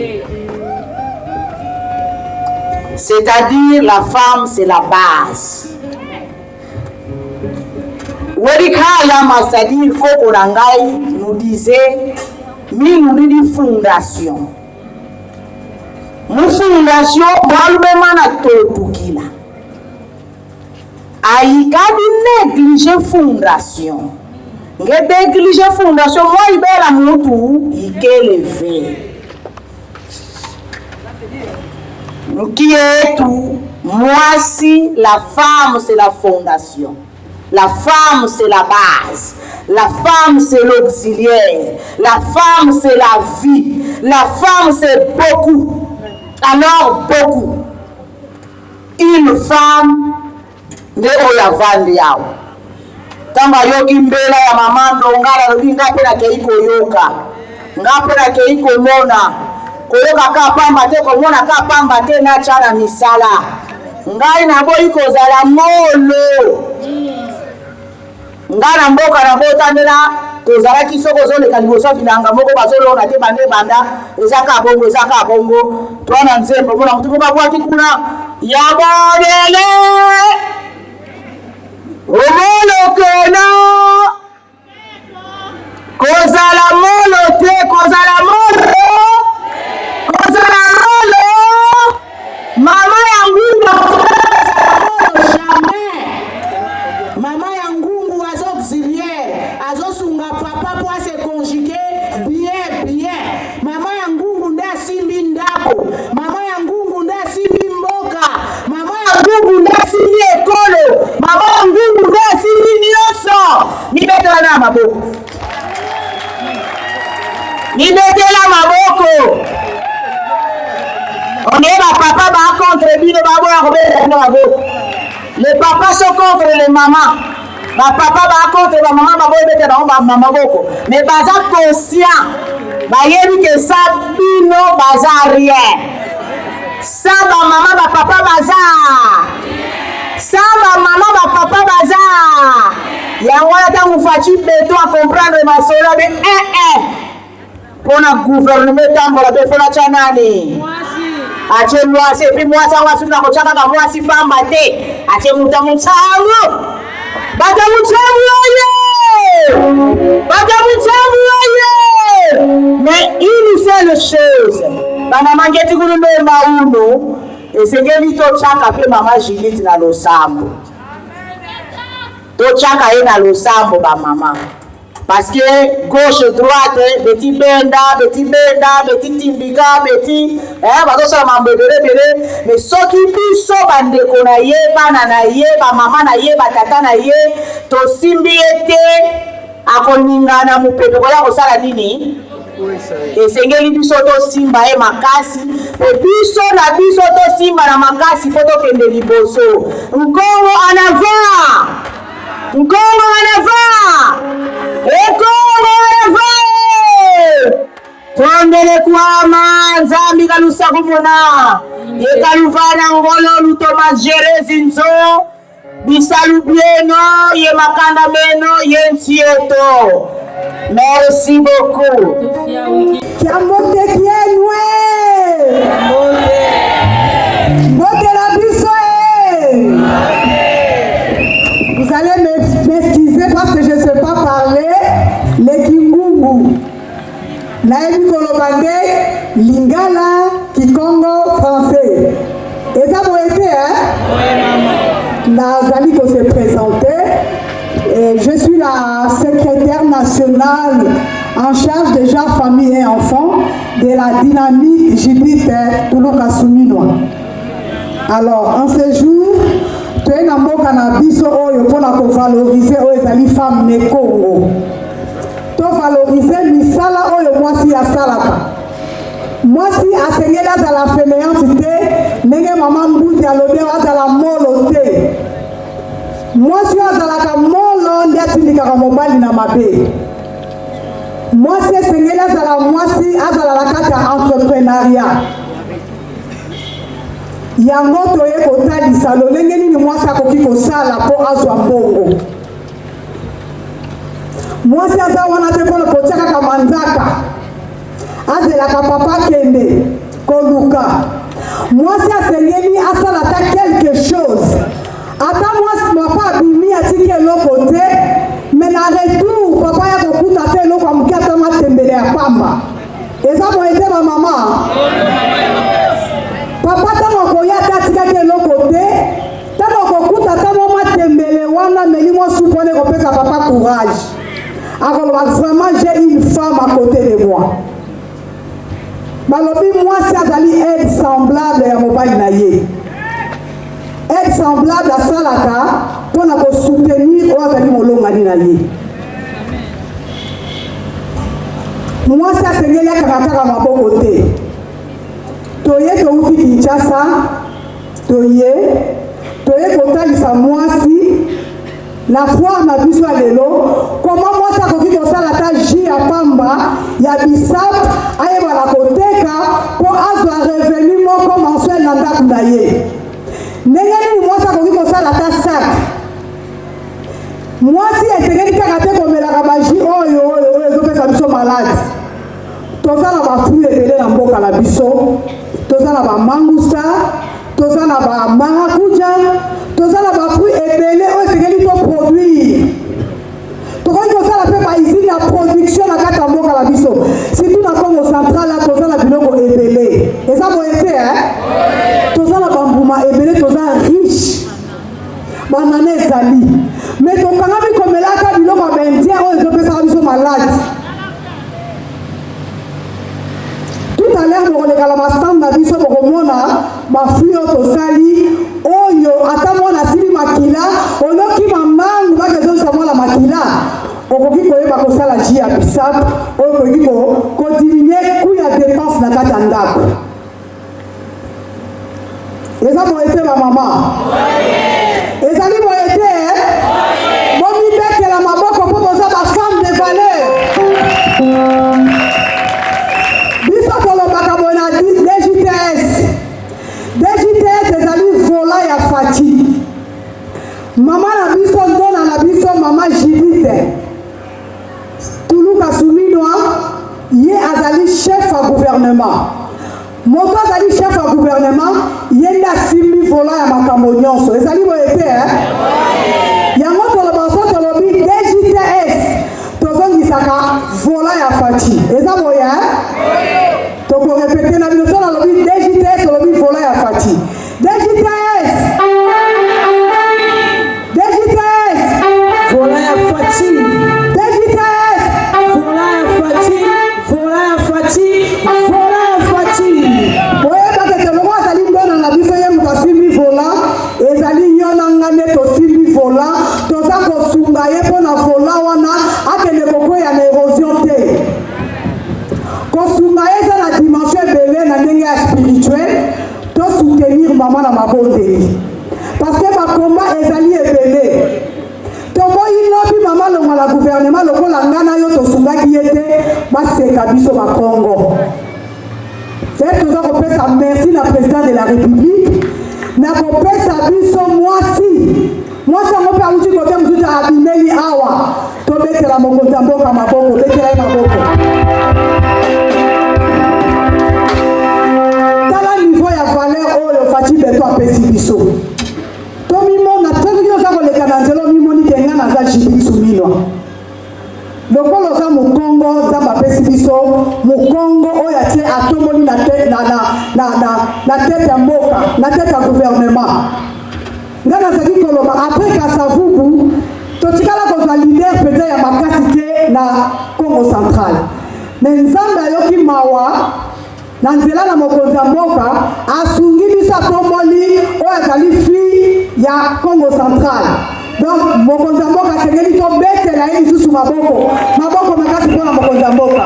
C'est-à-dire, la femme, c'est la base. Wedikayama, c'est-à-dire, Kokorangai nous disait, nous dit fondation. Mon fondation, moi, je Aïkadi néglige fondation. Néglige fondation, moi, il est la moutou, il est levé. Qui est tout? Moi, si la femme, c'est la fondation. La femme, c'est la base. La femme, c'est l'auxiliaire. La femme, c'est la vie. La femme, c'est beaucoup. Alors, beaucoup. Une femme, de oyavandi yao. Kama yoki mbela ya mamando, ngara rubi ngape na keiko yoka. Ngape na keiko mona. Koyoka ka pamba te, komona ka pamba te na chana misala. Ngai na bo iko zala molo. Ngana mboka na bota ndela tozala kisoko zone kalibosa bilanga moko bazolo na te bande banda ezaka bongo twana nzembo mona mutuko babwa kikuna ya bodele omolo kena kozala molo te kozala molo mama yangu jamais mama yangu auxiliaire azosunga papa pour se conjuguer bien mama yangu nda simbi ndako mama yangu nda simbi mboka mama yangu nda simbi ekolo mama yangu nda simbi nyoso nibetela maboko on est la papa va contre bino babo robert na maboko les papas sont contre les mamans. Ma papa va contre ma maman, ma boy bête dans ma maman boko. Mais baza conscient. Ba yebi que ça bino baza rien. Ça ma maman, ma papa baza. Ça ma maman, ma papa baza. Yangoya tangu fachi beto à comprendre ma soeur de pour na gouvernement tango la defona chanani. Ache mwasi puis moi ça va sur la kochaka ka mwasi pamba te. Ache mutamutsangu. Mais une seule chose, maman qui est mauno, et c'est que lui tochaka pe maman Judith na losambo. Tochaka e na losambo ba maman. Parce que gauche droite, petit benda, petit timbika, petit bato ça mambebele mais ce qui biso bandeko na ye bana na ye ba mama na ye ba tata na ye to simbi ete akoningana mupepe ko ya kosala nini esengeli biso to simba e makasi e biso na biso to simba na makasi poto kende liboso nkongo anava tondele kwama nzambi kalusa kumona yekaluvana ngolo lutoma jerezi nzo bisalu bieno ye makanda meno ye ntieto. Merci beaucoup. Kiamote kienwe Mote la bisoe. Vous allez m'excuser parce que je ne sais pas parler les Kingungu. Naïm Kolobande, Lingala, Kikongo, français. Et ça m'a été, hein? Nazali qui s'est présenté. Je suis la secrétaire nationale en charge déjà famille et enfants de la dynamique Judith Tuluka Souminois. Alors, en ce jour, tu es dans mon cannabis pour valoriser les femmes de Congo. Tu valoriser misala moi si à salaka. Moi si à Seigneur à la fainéantité ndenge mama Mbuti alobi azala molo te. Mwasi azalaka molo nde atindikaka mobali na mabe. Mwasi esengeli azala mwasi azala na kati ya entrepreneuria. Yango toye kotalisa lolenge nini mwasi akoki kosala mpo azwa mbongo. Mwasi aza wana te mpona kotia kaka manzaka azelaka papa kende koluka. Mwasi asengeli asala ta quelque chose. Ata mwasi papa abimi atiki eloko te, mais na retour papa ya kokuta te eloko amuki ata matembele ya pamba. Eza boye te ba mama. Papa tango koya ata atikaki eloko te, tango kokuta ata mo matembele wana meli mo supone kopesa papa courage. Alors vraiment j'ai une femme à côté de moi. Balobi mwasi azali aide semblable ya mobali na ye. Aide semblable asalaka mpona kosoutenir oyo azali molongani na ye. Mwasi asengeli akakaka maboko te. Toye touti Kinshasa, toye kotalisa mwasi na foire na biso ya lelo koma mwasi akoki kosala ta jus ya pamba ya bisap ayebana koteka mpo azwa revenu moko mensuel na ndako na ye. Ndenge nini mwasi akoki kosala ta sak? Mwasi esengeli kaka te komelaka bajus oyo ezopesa biso maladi. Toza na bafruit ebele na mboka na biso, toza na bamangusta, toza na bamarakuja, toza na bafruit ebele oyo esengeli to produire. Tokoki kosala mpe baizine ya production na kati ya mboka na biso. Surtout na Congo central la toza na biloko ebele. Eza boye te toza na bambuma ebele, toza riche. Banane ezali. Mais tokangami komelaka biloko ya baindien oyo ezopesaka biso maladi. Tout à l'heure, nous regardons la stand na biso bokomona bafruit oyo tosali oyo ata mwana asili makila onoki mamangu bakezongisa mwana makila okoki koyeba kosala jus ya bisap oyo okoki kodiminue coût ya dépense na kati ya ndako. Eza boye te bamama? Ezali boye te? Bomibetela maboko mpo boza bafemme de valeur. DJTS ezali vola ya Fati. Mama na biso ndona na biso mama Judith Tuluka Suminwa ye azali chef à gouvernement. Moto azali chef à gouvernement ye nda simbi vola ya makambo nyonso. Ezali boye te yango toloba so tolobi DJTS tozongisaka vola ya Fati. Eza boye toko répéter na bino na lobi DJTS lobi vola ya Fati. DJTS vola ya Fati. DJTS vola ya Fati. Vola ya Fati. Vola ya Fati. Oye bake telongo azali ndona na biso ye muta simbi vola ezali nyona ngane to simbi vola toza kosunga ye pona vola wana akende kokwea na érosion te. Kosunga eza na dimension ebele na ndenge ya spirituel to soutenir mama na mabondeli parce que bakomba ezali ebele. Toboyi lobi mama longa la gouvernement lokola ngana yo tosungaki ye te baseka biso bakongo. C'est toza kopesa merci na président de la république na kopesa biso mwasi yango mpe auti kote mosusu abimeli awa tobetela mokonzi ya mboka maboko betela ye maboko. Valeur oyo Fati beto apesi biso tomimona toki oza koleka na nzela omimoni kenga naza Judith Suminwa lokolo oza mokongo nzambe apesi biso mokongo oyo atie atomboli na tete ya mboka na tete ya gouvernement. Nga nazali koloba après Kasavubu totikala kozwa leader peut-être ya makasi te na Congo central, mais nzambe ayoki mawa na nzela na mokonzi ya mboka asungi biso atomboli oyo azali fille ya Congo central. Donc mokonzi ya mboka asengeli tobetela ye lisusu maboko makasi mpona mokonzi ya mboka.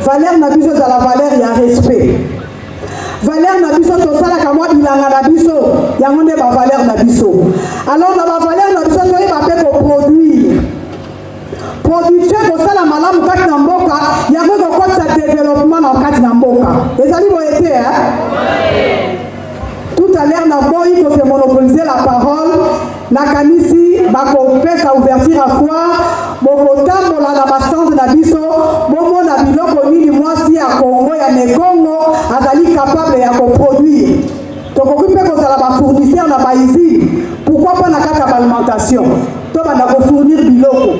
valeur na biso za la valeur ya respect. Valeur na biso tosala kamwa bilanga na biso yango nde ba valeur na biso. Alors na ba valeur na biso toyeba pe ko produire. Production kosala malamu kati na mboka yango kokotisa développement na kati na mboka. Ezali boyete hein? Tout à l'heure na boyi ko se monopoliser la parole na kanisi bakopesa ouverture à foire bokotambola na bastand na biso bomona biloko nini mwasi ya Congo ya Nekongo azali capable ya koproduire. Tokoki mpe kozala bafournisseur na bausine, pourquoi pas na kati ya alimentation to banda kofournir biloko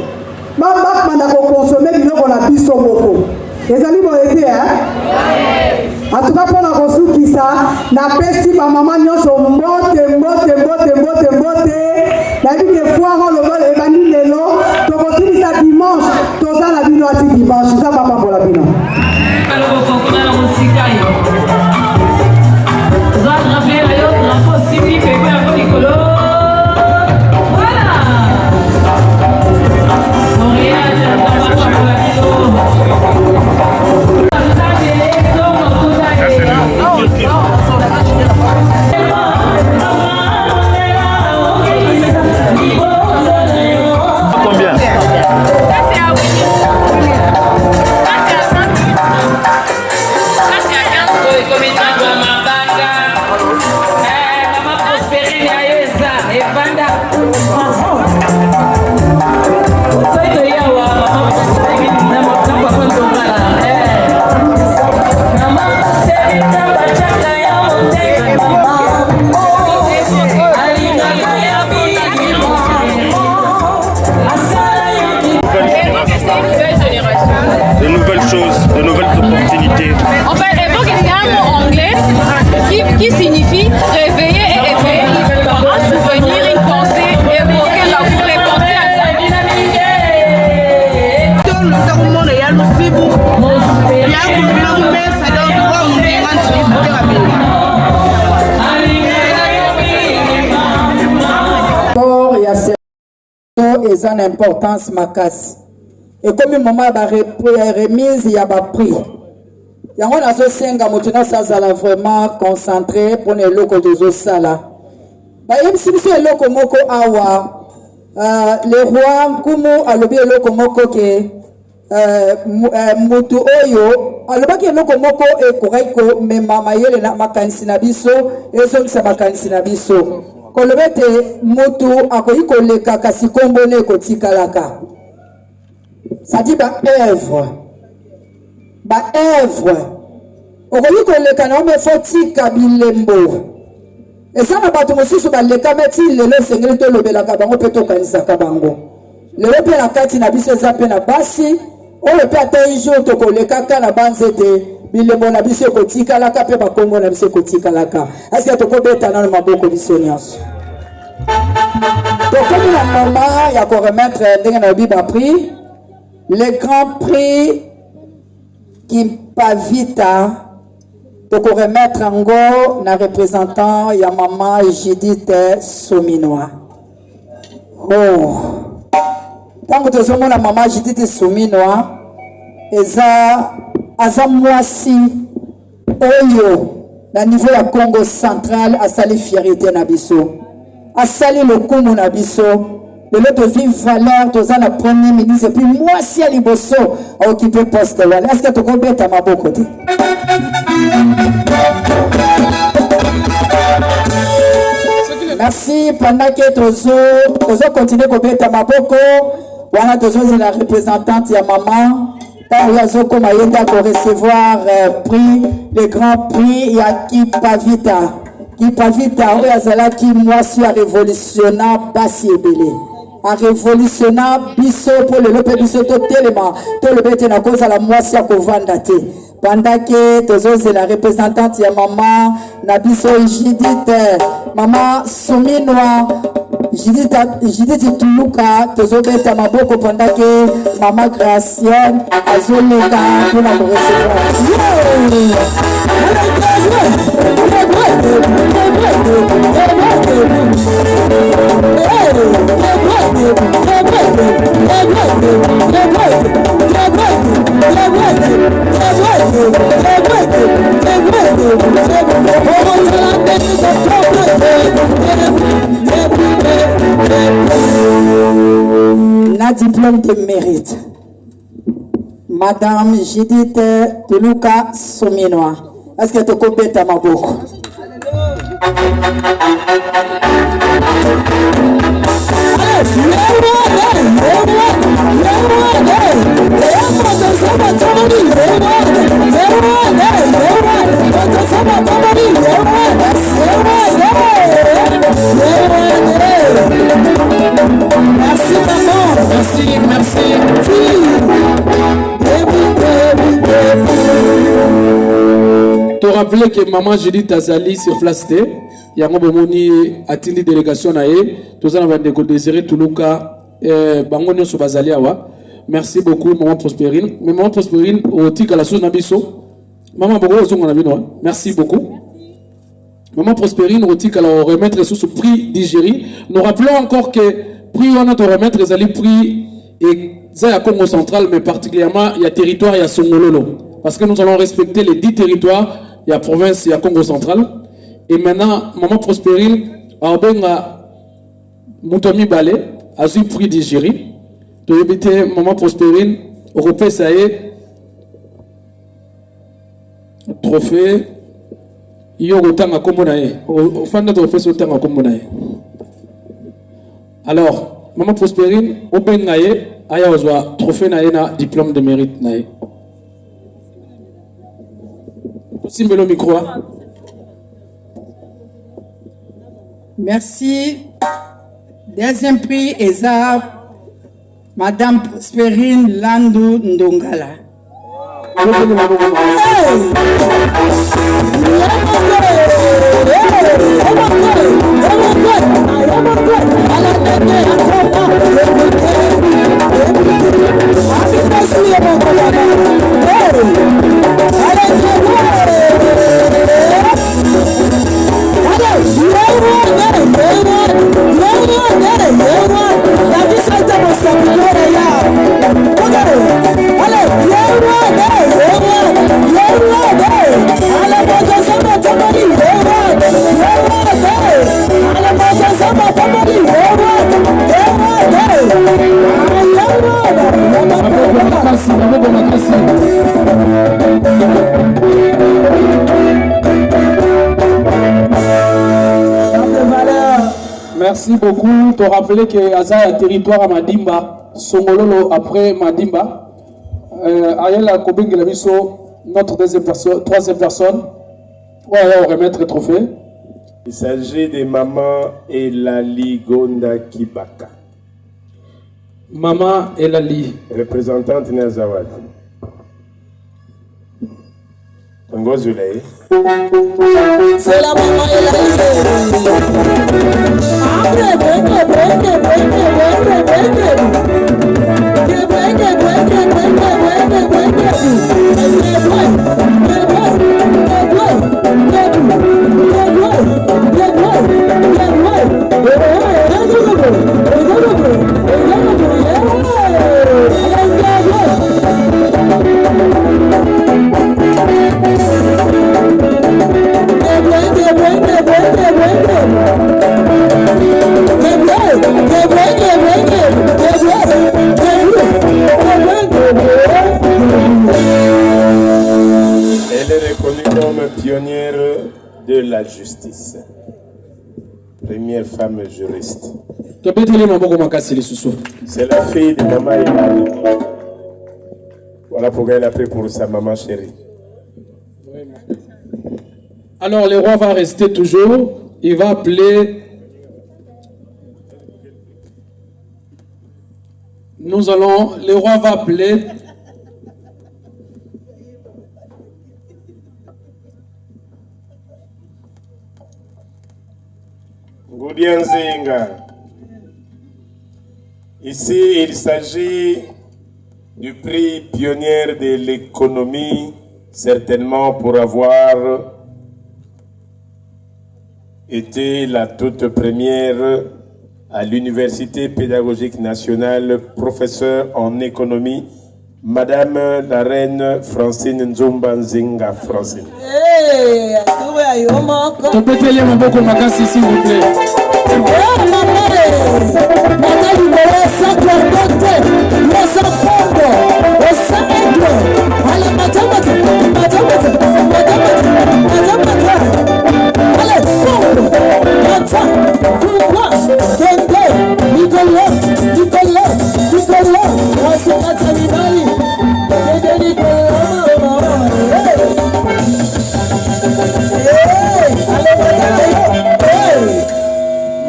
banda kokonsome biloko na biso moko. Ezali boyete en tout cas pour la kosukisa na pesi ba mama nyonso mbote la vie de foire le vol ebani lelo tokosilisa dimanche toza na bino ati dimanche ça papa pour la bino Combien? De nouvelles choses, de nouvelles opportunités. En fait, évoque est un mot anglais qui signifie réveiller et éveiller. Un souvenir, une pensée, évoquer la pour les pensées à la dynamique. Et ça a une importance makasi. Et comme un moment de remise, il y a un prix. Il y a un senga motuna ça vraiment concentré pour les locaux de sala. Même si c'est loko moko awa, le roi kumu alobi loko moko ke mutu oyo alobaki loko moko e koraiko me mama yele na makanisi na biso ezongisa makanisi na biso. Kolobete mutu akoyi koleka kasi kombo ne kotikalaka. Ça dit ba œuvre. Okoyi koleka na ome foti kabilembo. Et ça na bato mosusu ba leka meti lelo sengeli to lobelaka bango pe to kanisaka bango. Lelo pe na kati na biso za pe na basi, oyo pe ata jour to koleka kana banzete bilembo na biso kotikalaka pe ba kongo na biso kotikalaka. Est-ce que to ko beta na maboko biso nyonso? Donc comme la maman il y a qu'on remettre ndenge biba prix le grand prix qui pavita donc on remettre en go na représentant ya maman Judith Sominois. Oh tant que tu la maman Judith Sominois eza aza mwasi oyo na niveau ya Congo central asali fierté na biso asali le Congo na biso le lot vive valeur toza na premier ministre et puis mwasi ya liboso a occupé poste wana. Est-ce que tu comprends ta maboko te? Merci pendant que tozo continuer kobeta maboko wana tozo la représentante ya maman par yazo comme ayenda ko recevoir prix le grand prix ya Kipavita oyo azalaki mwasi ya révolutionnaire basi ebele a révolutionnaire biso pour le lope biso to telema to le bete na cause la mwasi ya kovanda te pendant que tozo la représentante ya maman na biso Judith maman Sominois Judith Tuluka tozo beta maboko pendant que maman Gracienne azoleka pour la recevoir. La diplôme de mérite. Madame Judith Toluka Sominoa. Est-ce que tu copies ta maboko? Merci maman. Merci, merci. Te rappeler que maman Judith Azali sur place T, yango bomoni atindi délégation na ye, tozana bandeko Désiré Tuluka bango nyonso bazali awa. Merci beaucoup maman Prospérine. Mais maman Prospérine otika la chose na biso. Maman boko ozonga na bino. Merci beaucoup. Maman Prospérine otika la remettre sous ce prix d'Igérie. Nous rappelons encore que prix on a remettre les ali prix et ça Congo central mais particulièrement il y a territoire il y a Songololo parce que nous allons respecter les 10 territoires. Il y a province, il y a Congo central. Et maintenant, maman Prospérine, a benga Moutomi Balé, a eu prix d'Igérie. Tu as évité maman Prospérine, Europé ça y est, trophée, il y a autant à Kombonaye. Au fin de trophée, c'est autant à Kombonaye. Alors, maman Prospérine, au bengaye, aya ozwa trophée naye na diplôme de mérite naye. Simbelo micro. Merci. Deuxième prix, Eza, Madame Prospérine Landou Ndongala. Merci beaucoup. Te rappeler que Aza a territoire à Madimba, Songololo après Madimba. Ariel a Kobeng notre troisième personne. Voilà, on remettre le trophée. Il s'agit de Maman Elali Gonda Kibaka. Maman Elali. Représentante Nazawad. Ngozulei. C'est la maman Elle est reconnue comme pionnière de la justice. Première femme juriste. C'est la fille de Maman Elali. Voilà pourquoi elle a pris pour sa maman chérie. Alors le roi va rester toujours. Il va appeler. Le roi va appeler. Ici, il s'agit du prix pionnière de l'économie, certainement pour avoir été la toute première à l'Université pédagogique nationale, professeur en économie Madame la reine Francine Nzomba Nzinga Francine. Topetele maboko makasi s'il vous plaît.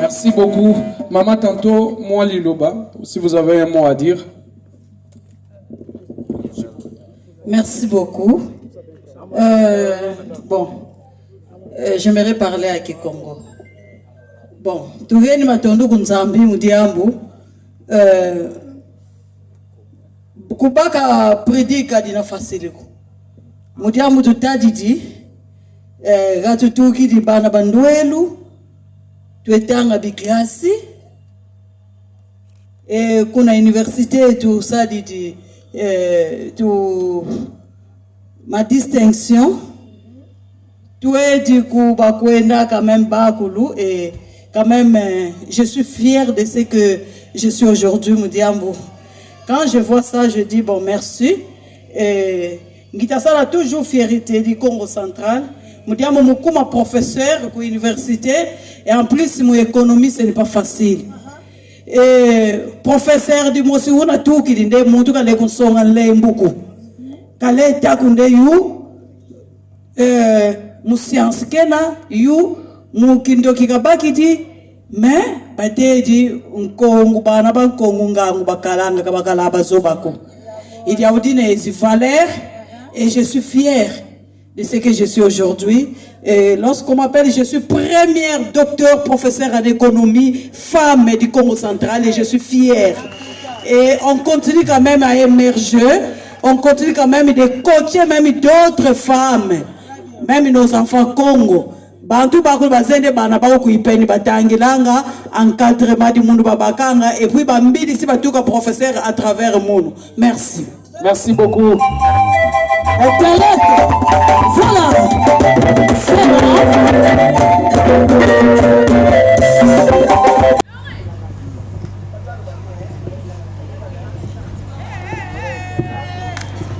Merci beaucoup. Maman, tantôt, moi, Liloba, si vous avez un mot à dire. Merci beaucoup. J'aimerais parler à Kikongo. Bon, tu viens de m'attendre qu'on s'ambi mudiambu. Kubaka prédika dina facile. Mudiambu tutadidi. Gatutuki di bana banduelu. Tuetanga biklasi. Et kuna université tout ça dit tout ma distinction. Tout est du coup bakwenda quand même bakulu et quand même je suis fière de ce que je suis aujourd'hui Mudiambu. Quand je vois ça, je dis bon merci et Ngitasala a toujours fierté du Congo central. Mudiambu mukuma professeur à l'université et en plus mon économie ce n'est pas facile. Et professeur du Mosi on a tout qui dit montu kale konsonga le mbuku. Kale takunde yu mu science kena yu mu kindo kikabaki di mais bateji nkongu bana ba nkongu ngangu bakalanga kabakala bazobako. Il y a des valeurs et je suis fière de ce que je suis aujourd'hui. Et lorsqu'on m'appelle, je suis première docteur, professeur en économie, femme du Congo central et je suis fière. Et on continue quand même à émerger, on continue quand même de coacher même d'autres femmes, même nos enfants Congo. Bantu bakulu bazende bana bako kuipeni batangilanga encadrement du mundu babakanga et puis bambili si batuka professeur à travers monde. Merci. Merci beaucoup. Voilà.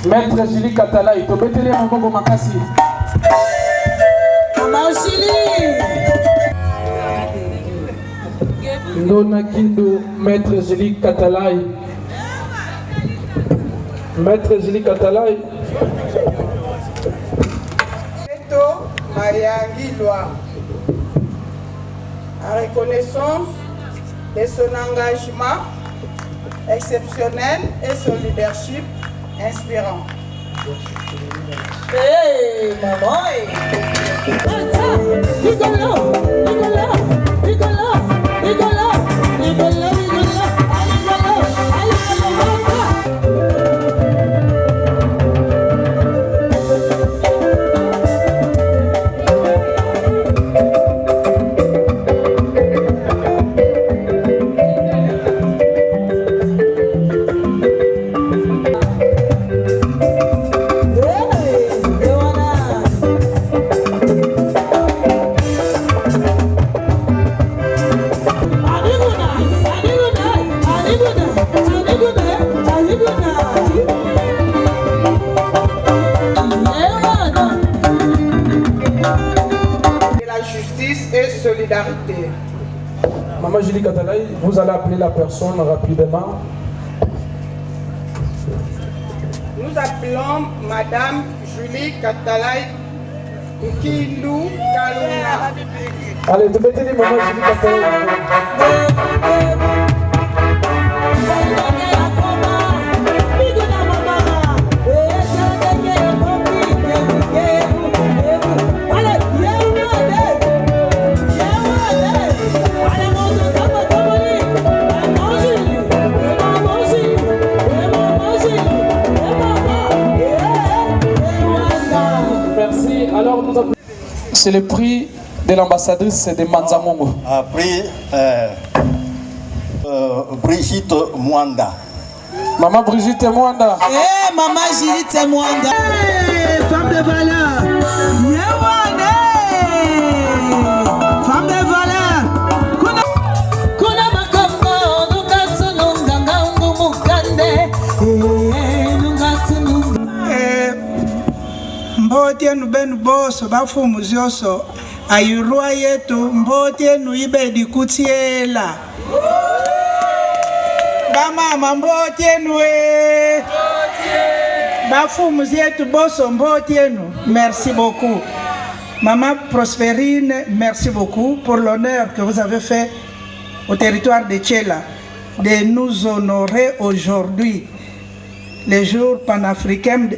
Maître Julie Katala, il peut mettre les maboko makasi. Ndona Kindu, Maître Julie Katalai. Maître Julie Katalai. Mayangi Loa. En reconnaissance de son engagement exceptionnel et son leadership inspirant. Hey, maman! solidarité. Maman Julie Katalaï, vous allez appeler la personne rapidement. Nous appelons Madame Julie Katalaï Nkindu Kaluna. Allez, mettez-les Maman Julie Katalaï. C'est le prix de l'ambassadrice de Manzamongo. Prix Brigitte Mwanda. Maman Brigitte Mwanda. Eh, Maman Brigitte Mwanda. Femme de valeur. Yewane. Femme de valeur. Kuna makongo nukatsu nunganga ngumukande. Nungatsu nunganga. Mboti enu benu boso bafumu zyoso. Ayurua yetu mboti enu ibedi kutiela. Bamama mboti enu bafumu yetu boso mboti enu. Merci beaucoup. Maman Prospérine, merci beaucoup pour l'honneur que vous avez fait au territoire de Tchela de nous honorer aujourd'hui, le jour panafricain de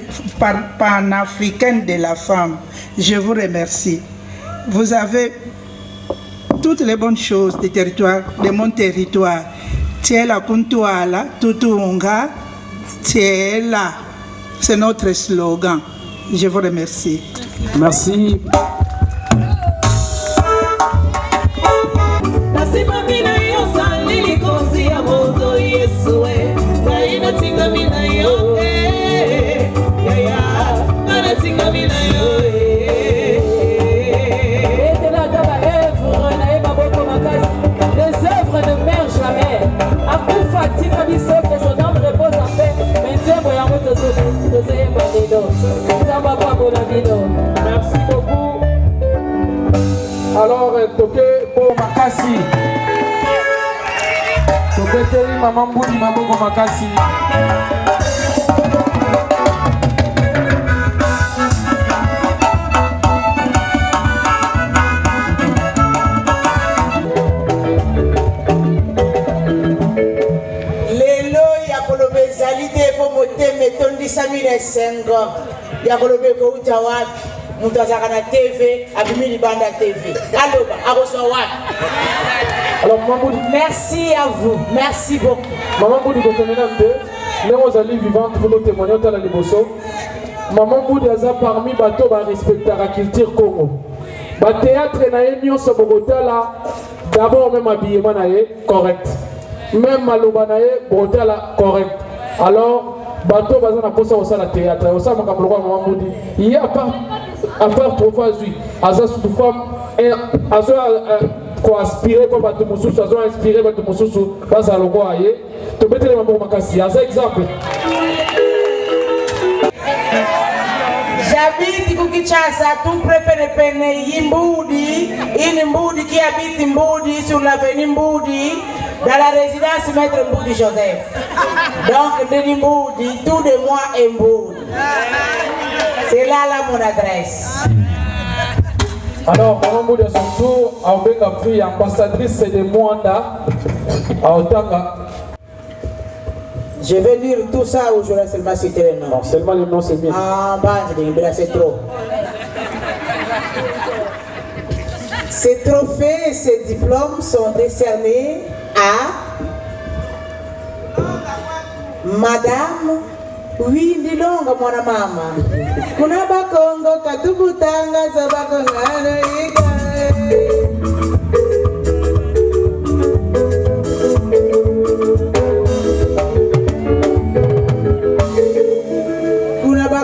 la femme. Je vous remercie. Vous avez toutes les bonnes choses du territoire, de mon territoire. Tchela Kuntuala, Tutuunga, Tchela. C'est notre slogan. Je vous remercie. Merci. Merci beaucoup. Alors, toqué pour Makassi. Toqué Teri, Maman Boudi, Maman Makassi. Samine Sengo, Yakolobe Kouta wapi, Mutazaka na TV, Abimili Banda TV. Aloba, Aroso wapi. Alors, Maman Boudi. Merci à vous, merci beaucoup. Maman Boudi, vous tenez un peu. Les Rosalie vivantes, vous nous témoignez à la Liboso. Maman Boudi a parmi bateau va respecter la culture Congo. Le théâtre na Nyon Sobogota là, d'abord même habillement correct. Même Maloba na Bogota là correct. Alors, bateau bazana posa au sala théâtre au sala makabulwa Maman Boudi il y a pas à part trop facile asa sous femme et asa quoi aspirer pour bateau mususu asa inspirer bateau mususu basa logo aye to betele Maman Makassi asa exemple. J'habite Kukichasa, tout prépare Yimboudi, une Mboudi qui habite Mboudi sur l'avenue Mboudi, dans la résidence Maître Mboudi Joseph. Donc, de Mboudi, tout de moi est Mboudi. C'est là mon adresse. Alors, Maman Boudi à son tour, avec un prix ambassadrice de Mwanda à Otanga. Je vais lire tout ça ou je vais seulement citer les noms. Non, seulement les noms c'est bien. Ah, bah, c'est trop. Ces trophées et ces diplômes sont décernés à Madame Windilonga Mwana Mama. Kuna bakongo katubutanga sabakongana ikae.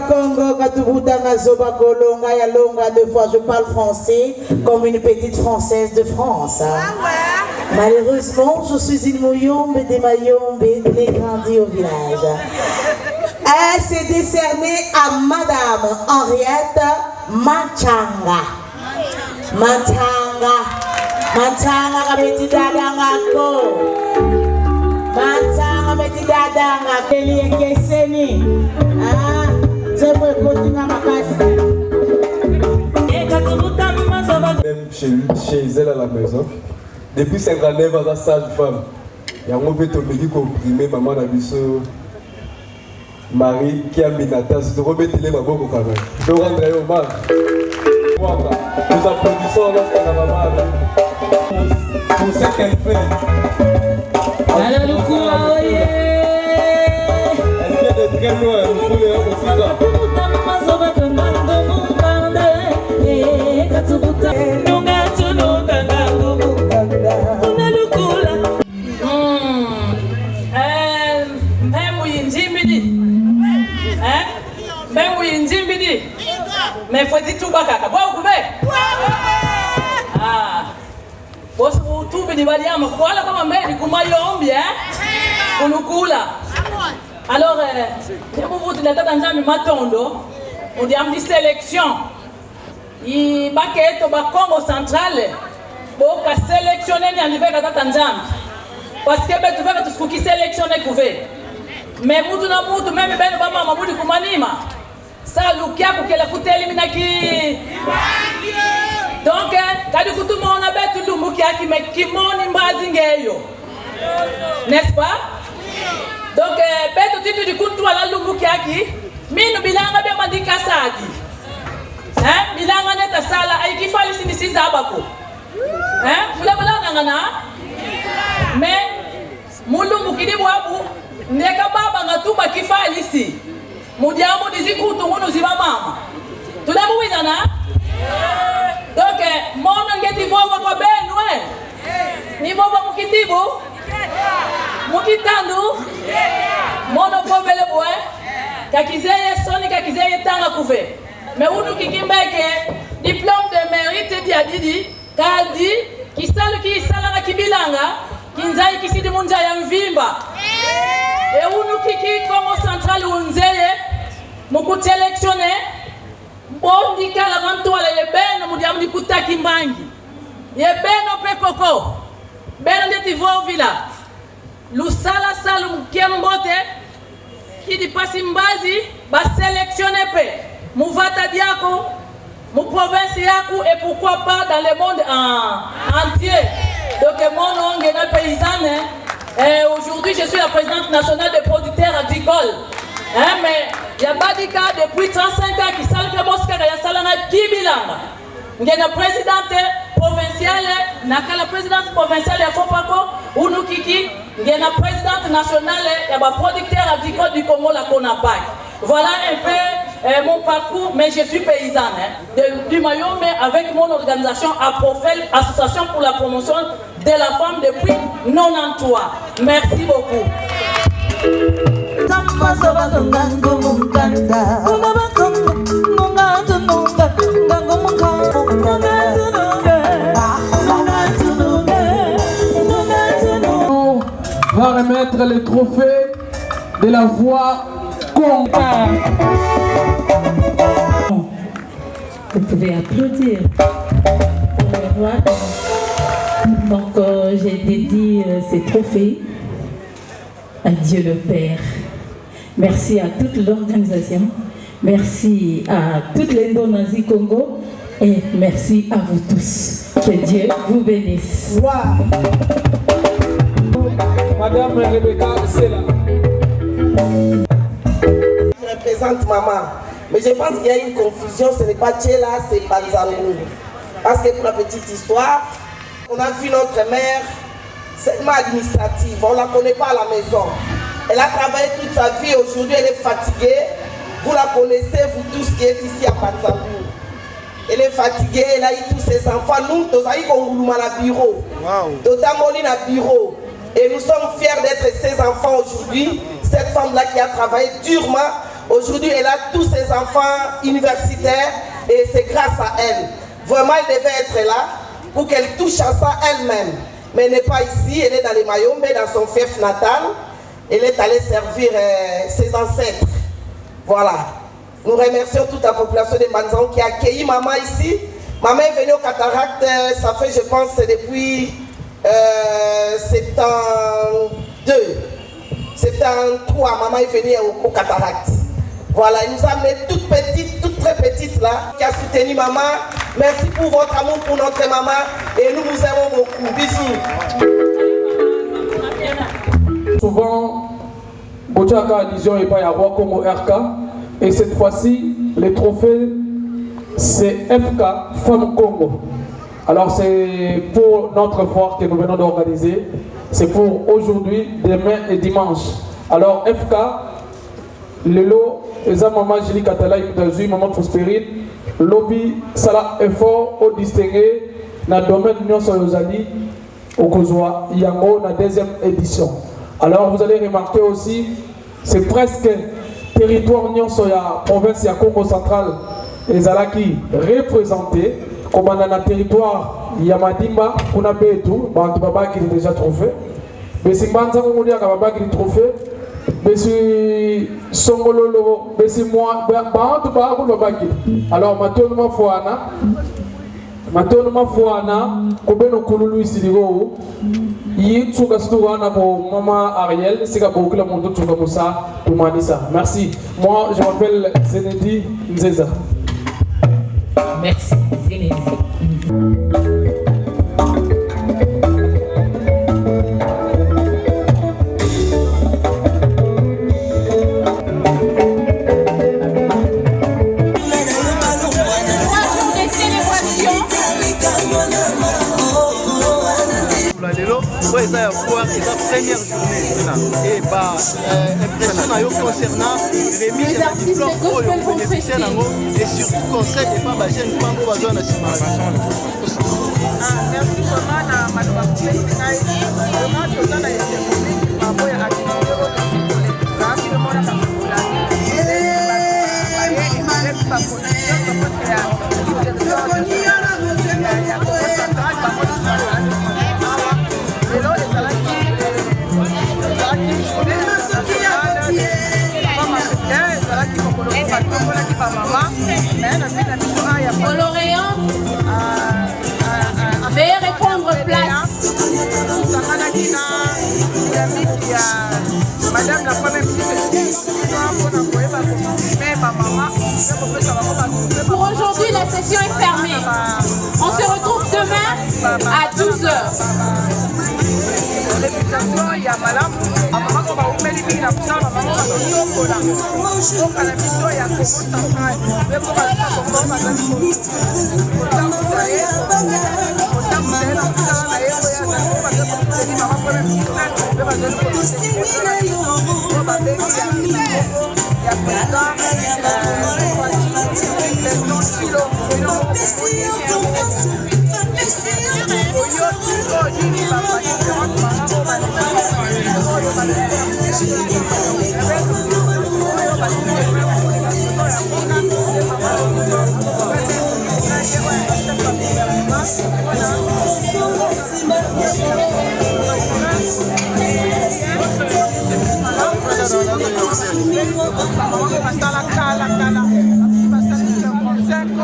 Congo, Katubutanga, Zobakolonga, Yalonga, deux fois je parle français comme une petite française de France. Malheureusement, je suis une Moyombe des Mayombe, j'ai grandi au village. Elle s'est décernée à Madame Henriette Machanga. Machanga, Kameti Dadangako. Machanga, Kameti Dadanga, Kelly Keseni. Même chez elle à la maison. Depuis 59 ans, elle est sage-femme. Il y a un peu de comprimé, maman a vu Marie qui a mis la tasse. Je remets les mamans au travail. Je rendre hommage. Nous applaudissons lorsqu'on a maman pour ce qu'elle fait. Elle vient de très loin, vous pouvez aussi là. Bidi. Mais faut dire tout bakaka. Bois vous pouvez. Ah. Boss vous tout Bidi baliama. Voilà comment mais du yombi hein. Kunukula. Alors vous vous dites là dans matondo. On dit une sélection. Il baketo ba Congo central. Bon ka sélectionner ni arriver à Tanzanie. Parce que ben tu veux tout ce qui sélectionner couver. Mais mutu na mutu même ben ba mama mudi kumanima. Ça lukia pour que la coûte éliminer qui. Donc kadi kutu mona betu ndumu ki me kimoni mbazi ngeyo. N'est-ce pas? Donc betu titu di kuntu ala ndumu ki minu bilanga be mandika sadi. Hein? Bilanga neta sala ay kifali sinisi zabako. Hein? Mula ngana. Mais mulungu kidibu abu ndeka baba ngatuba kifali si. Mudiamu dizikutu ngunu ziba mama. Tunamu wizana? Donc mono ngeti vowa kwa benu ni vowa mukidibu. Mukitandu. Mono povele boe. Kakizeye soni kakizeye tanga kuve. Mais unu kikimbeke diplôme de mérite diadidi kadi kisalu ki sala kibilanga kinzai kisidi munja ya mvimba e unu kiki Congo central unzeye muku sélectionner bondi kala vantu wala yebeno mudiamu kutaki mbangi yebeno pekoko beno ndeti vovila lusala salum kembote kidi pasi mbazi ba sélectionner pe Mouvata Diako, mon province Yaku et pourquoi pas dans le monde entier. Donc mon nom est paysanne. Aujourd'hui je suis la présidente nationale des producteurs agricoles. Mais il y a pas de cas depuis 35 ans qui savent que Mosca y a salana Kibilanga. Il y a la présidente provinciale, la présidente provinciale à Fopako, Unukiki, il y a la présidente nationale et la producteur agricole du Congo, la Konapak. Voilà un peu mon parcours, mais je suis paysanne du Mayombe avec mon organisation APROFEL, Association pour la promotion de la femme depuis 93. Merci beaucoup. On va remettre le trophée de la voix Congo. Vous pouvez applaudir pour le roi. Donc j'ai dédié ces trophées à Dieu le Père. Merci à toute l'organisation. Merci à toutes les Ndonazi Congo. Et merci à vous tous. Que Dieu vous bénisse. Wow. Madame Rebecca, c'est là. Je représente maman. Mais je pense qu'il y a une confusion, ce n'est pas Tchela, c'est Banzalou. Parce que pour la petite histoire, on a vu notre mère seulement administrative, on ne la connaît pas à la maison. Elle a travaillé toute sa vie, aujourd'hui elle est fatiguée. Vous la connaissez, vous tous qui êtes ici à Banzalou. Elle est fatiguée, elle a eu tous ses enfants. Nous, nous avons un bureau. Nous avons un bureau. Et nous sommes fiers d'être ses enfants aujourd'hui. Cette femme-là qui a travaillé durement. Aujourd'hui, elle a tous ses enfants universitaires et c'est grâce à elle. Vraiment, elle devait être là pour qu'elle touche à ça elle-même. Mais elle n'est pas ici, elle est dans les Mayombe, dans son fief natal. Elle est allée servir ses ancêtres. Voilà. Nous remercions toute la population de Banzan qui a accueilli maman ici. Maman est venue au Cataracte, ça fait, je pense, depuis 72. 73, maman est venue au Cataracte. Voilà, elle nous a amené toute petite, toute très petite là, qui a soutenu maman. Merci pour votre amour pour notre maman et nous vous aimons beaucoup. Bisous. Souvent, Bochaka allusion et pas à roi comme au RK. Et cette fois-ci, le trophée, c'est FK Femme Congo. Alors c'est pour notre foire que nous venons d'organiser. C'est pour aujourd'hui, demain et dimanche. Alors FK, le lot, les maman Julie Katalaï Mutazu, maman Prospérine, lobby, sala effort au distingué dans le domaine de l'Union Soyozali, au Kozwa, Yango, dans la deuxième édition. Alors vous allez remarquer aussi, c'est presque territoire nyonso ya province ya Congo central ezalaki représenté comme dans le territoire ya Madimba kuna betu bantu babaki déjà trophée besi mbanza ngudi akababaki trophée besi songololo besi moi bantu ba babaki alors matonu mafuana kobeno kululu isiligo yitsuka situwana ko mama Ariel sika bokula mondo tsuka musa tumanisa. Merci. Moi je m'appelle Zenedi Nzeza. Merci Zenedi. C'est la première journée et impression concernant remise de diplôme pour les bénéficiaires et surtout conseil et pas jeune femme pour besoin de se marier. Merci vraiment à madame Lauréat, veuillez répondre place. Madame la première ministre, pour aujourd'hui, la session est fermée. On se retrouve demain à 12h. Il y a madame, maman qui va vous mettre les maman qui va vous donc à la mission, il y a Congo central. Mais pour la Congo, madame,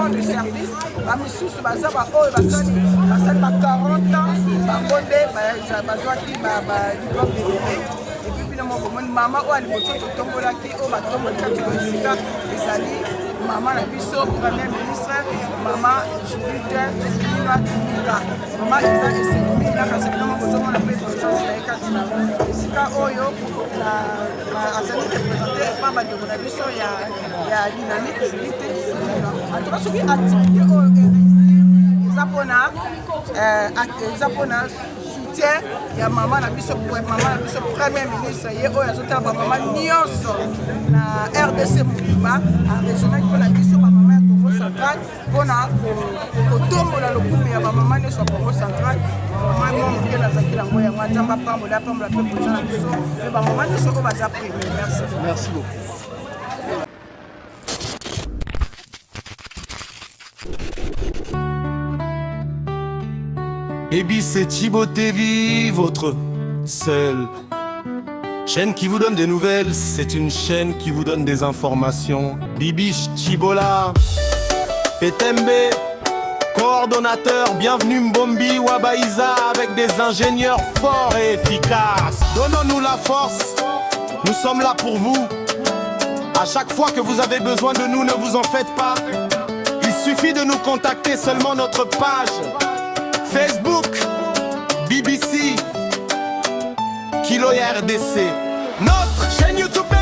de service, bamisusu baza baoyo basali ba 40 ans bakonde bazwaki diplôme de bébé epuis bino moko moni mama oyo aliboso totombolaki oyo batombolaki esika ezali mama na biso premier ministre mama Judith Suminwa Tumuka. Mama eza esengi nakasi bino moko tozomona mpe présence na ye kati na esika oyo azali représente epa bandeko na biso ya dynamique unité atuka soki activité oyo eza mpona soutien ya mama na biso premier ministre ye oyo azotala bamama nyonso na RDC mobimba arégional mpo na biso bamama ya Congo central mpona kotombola lokumu ya bamama nyonso ya Congo central vraiment mo moke nazaki nango yango nzambe apambola mpe projet na biso mpe bamama nyonso oyo baza premier. Merci beaucoup. Ebi c'est Chibo TV, votre seule chaîne qui vous donne des nouvelles, c'est une chaîne qui vous donne des informations. Bibiche Chibola, Petembe, coordonnateur, bienvenue Mbombi Wabaïza avec des ingénieurs forts et efficaces. Donnons-nous la force, nous sommes là pour vous. À chaque fois que vous avez besoin de nous, ne vous en faites pas. Il suffit de nous contacter, seulement notre page Facebook, BBC, Kilo RDC, notre chaîne YouTube.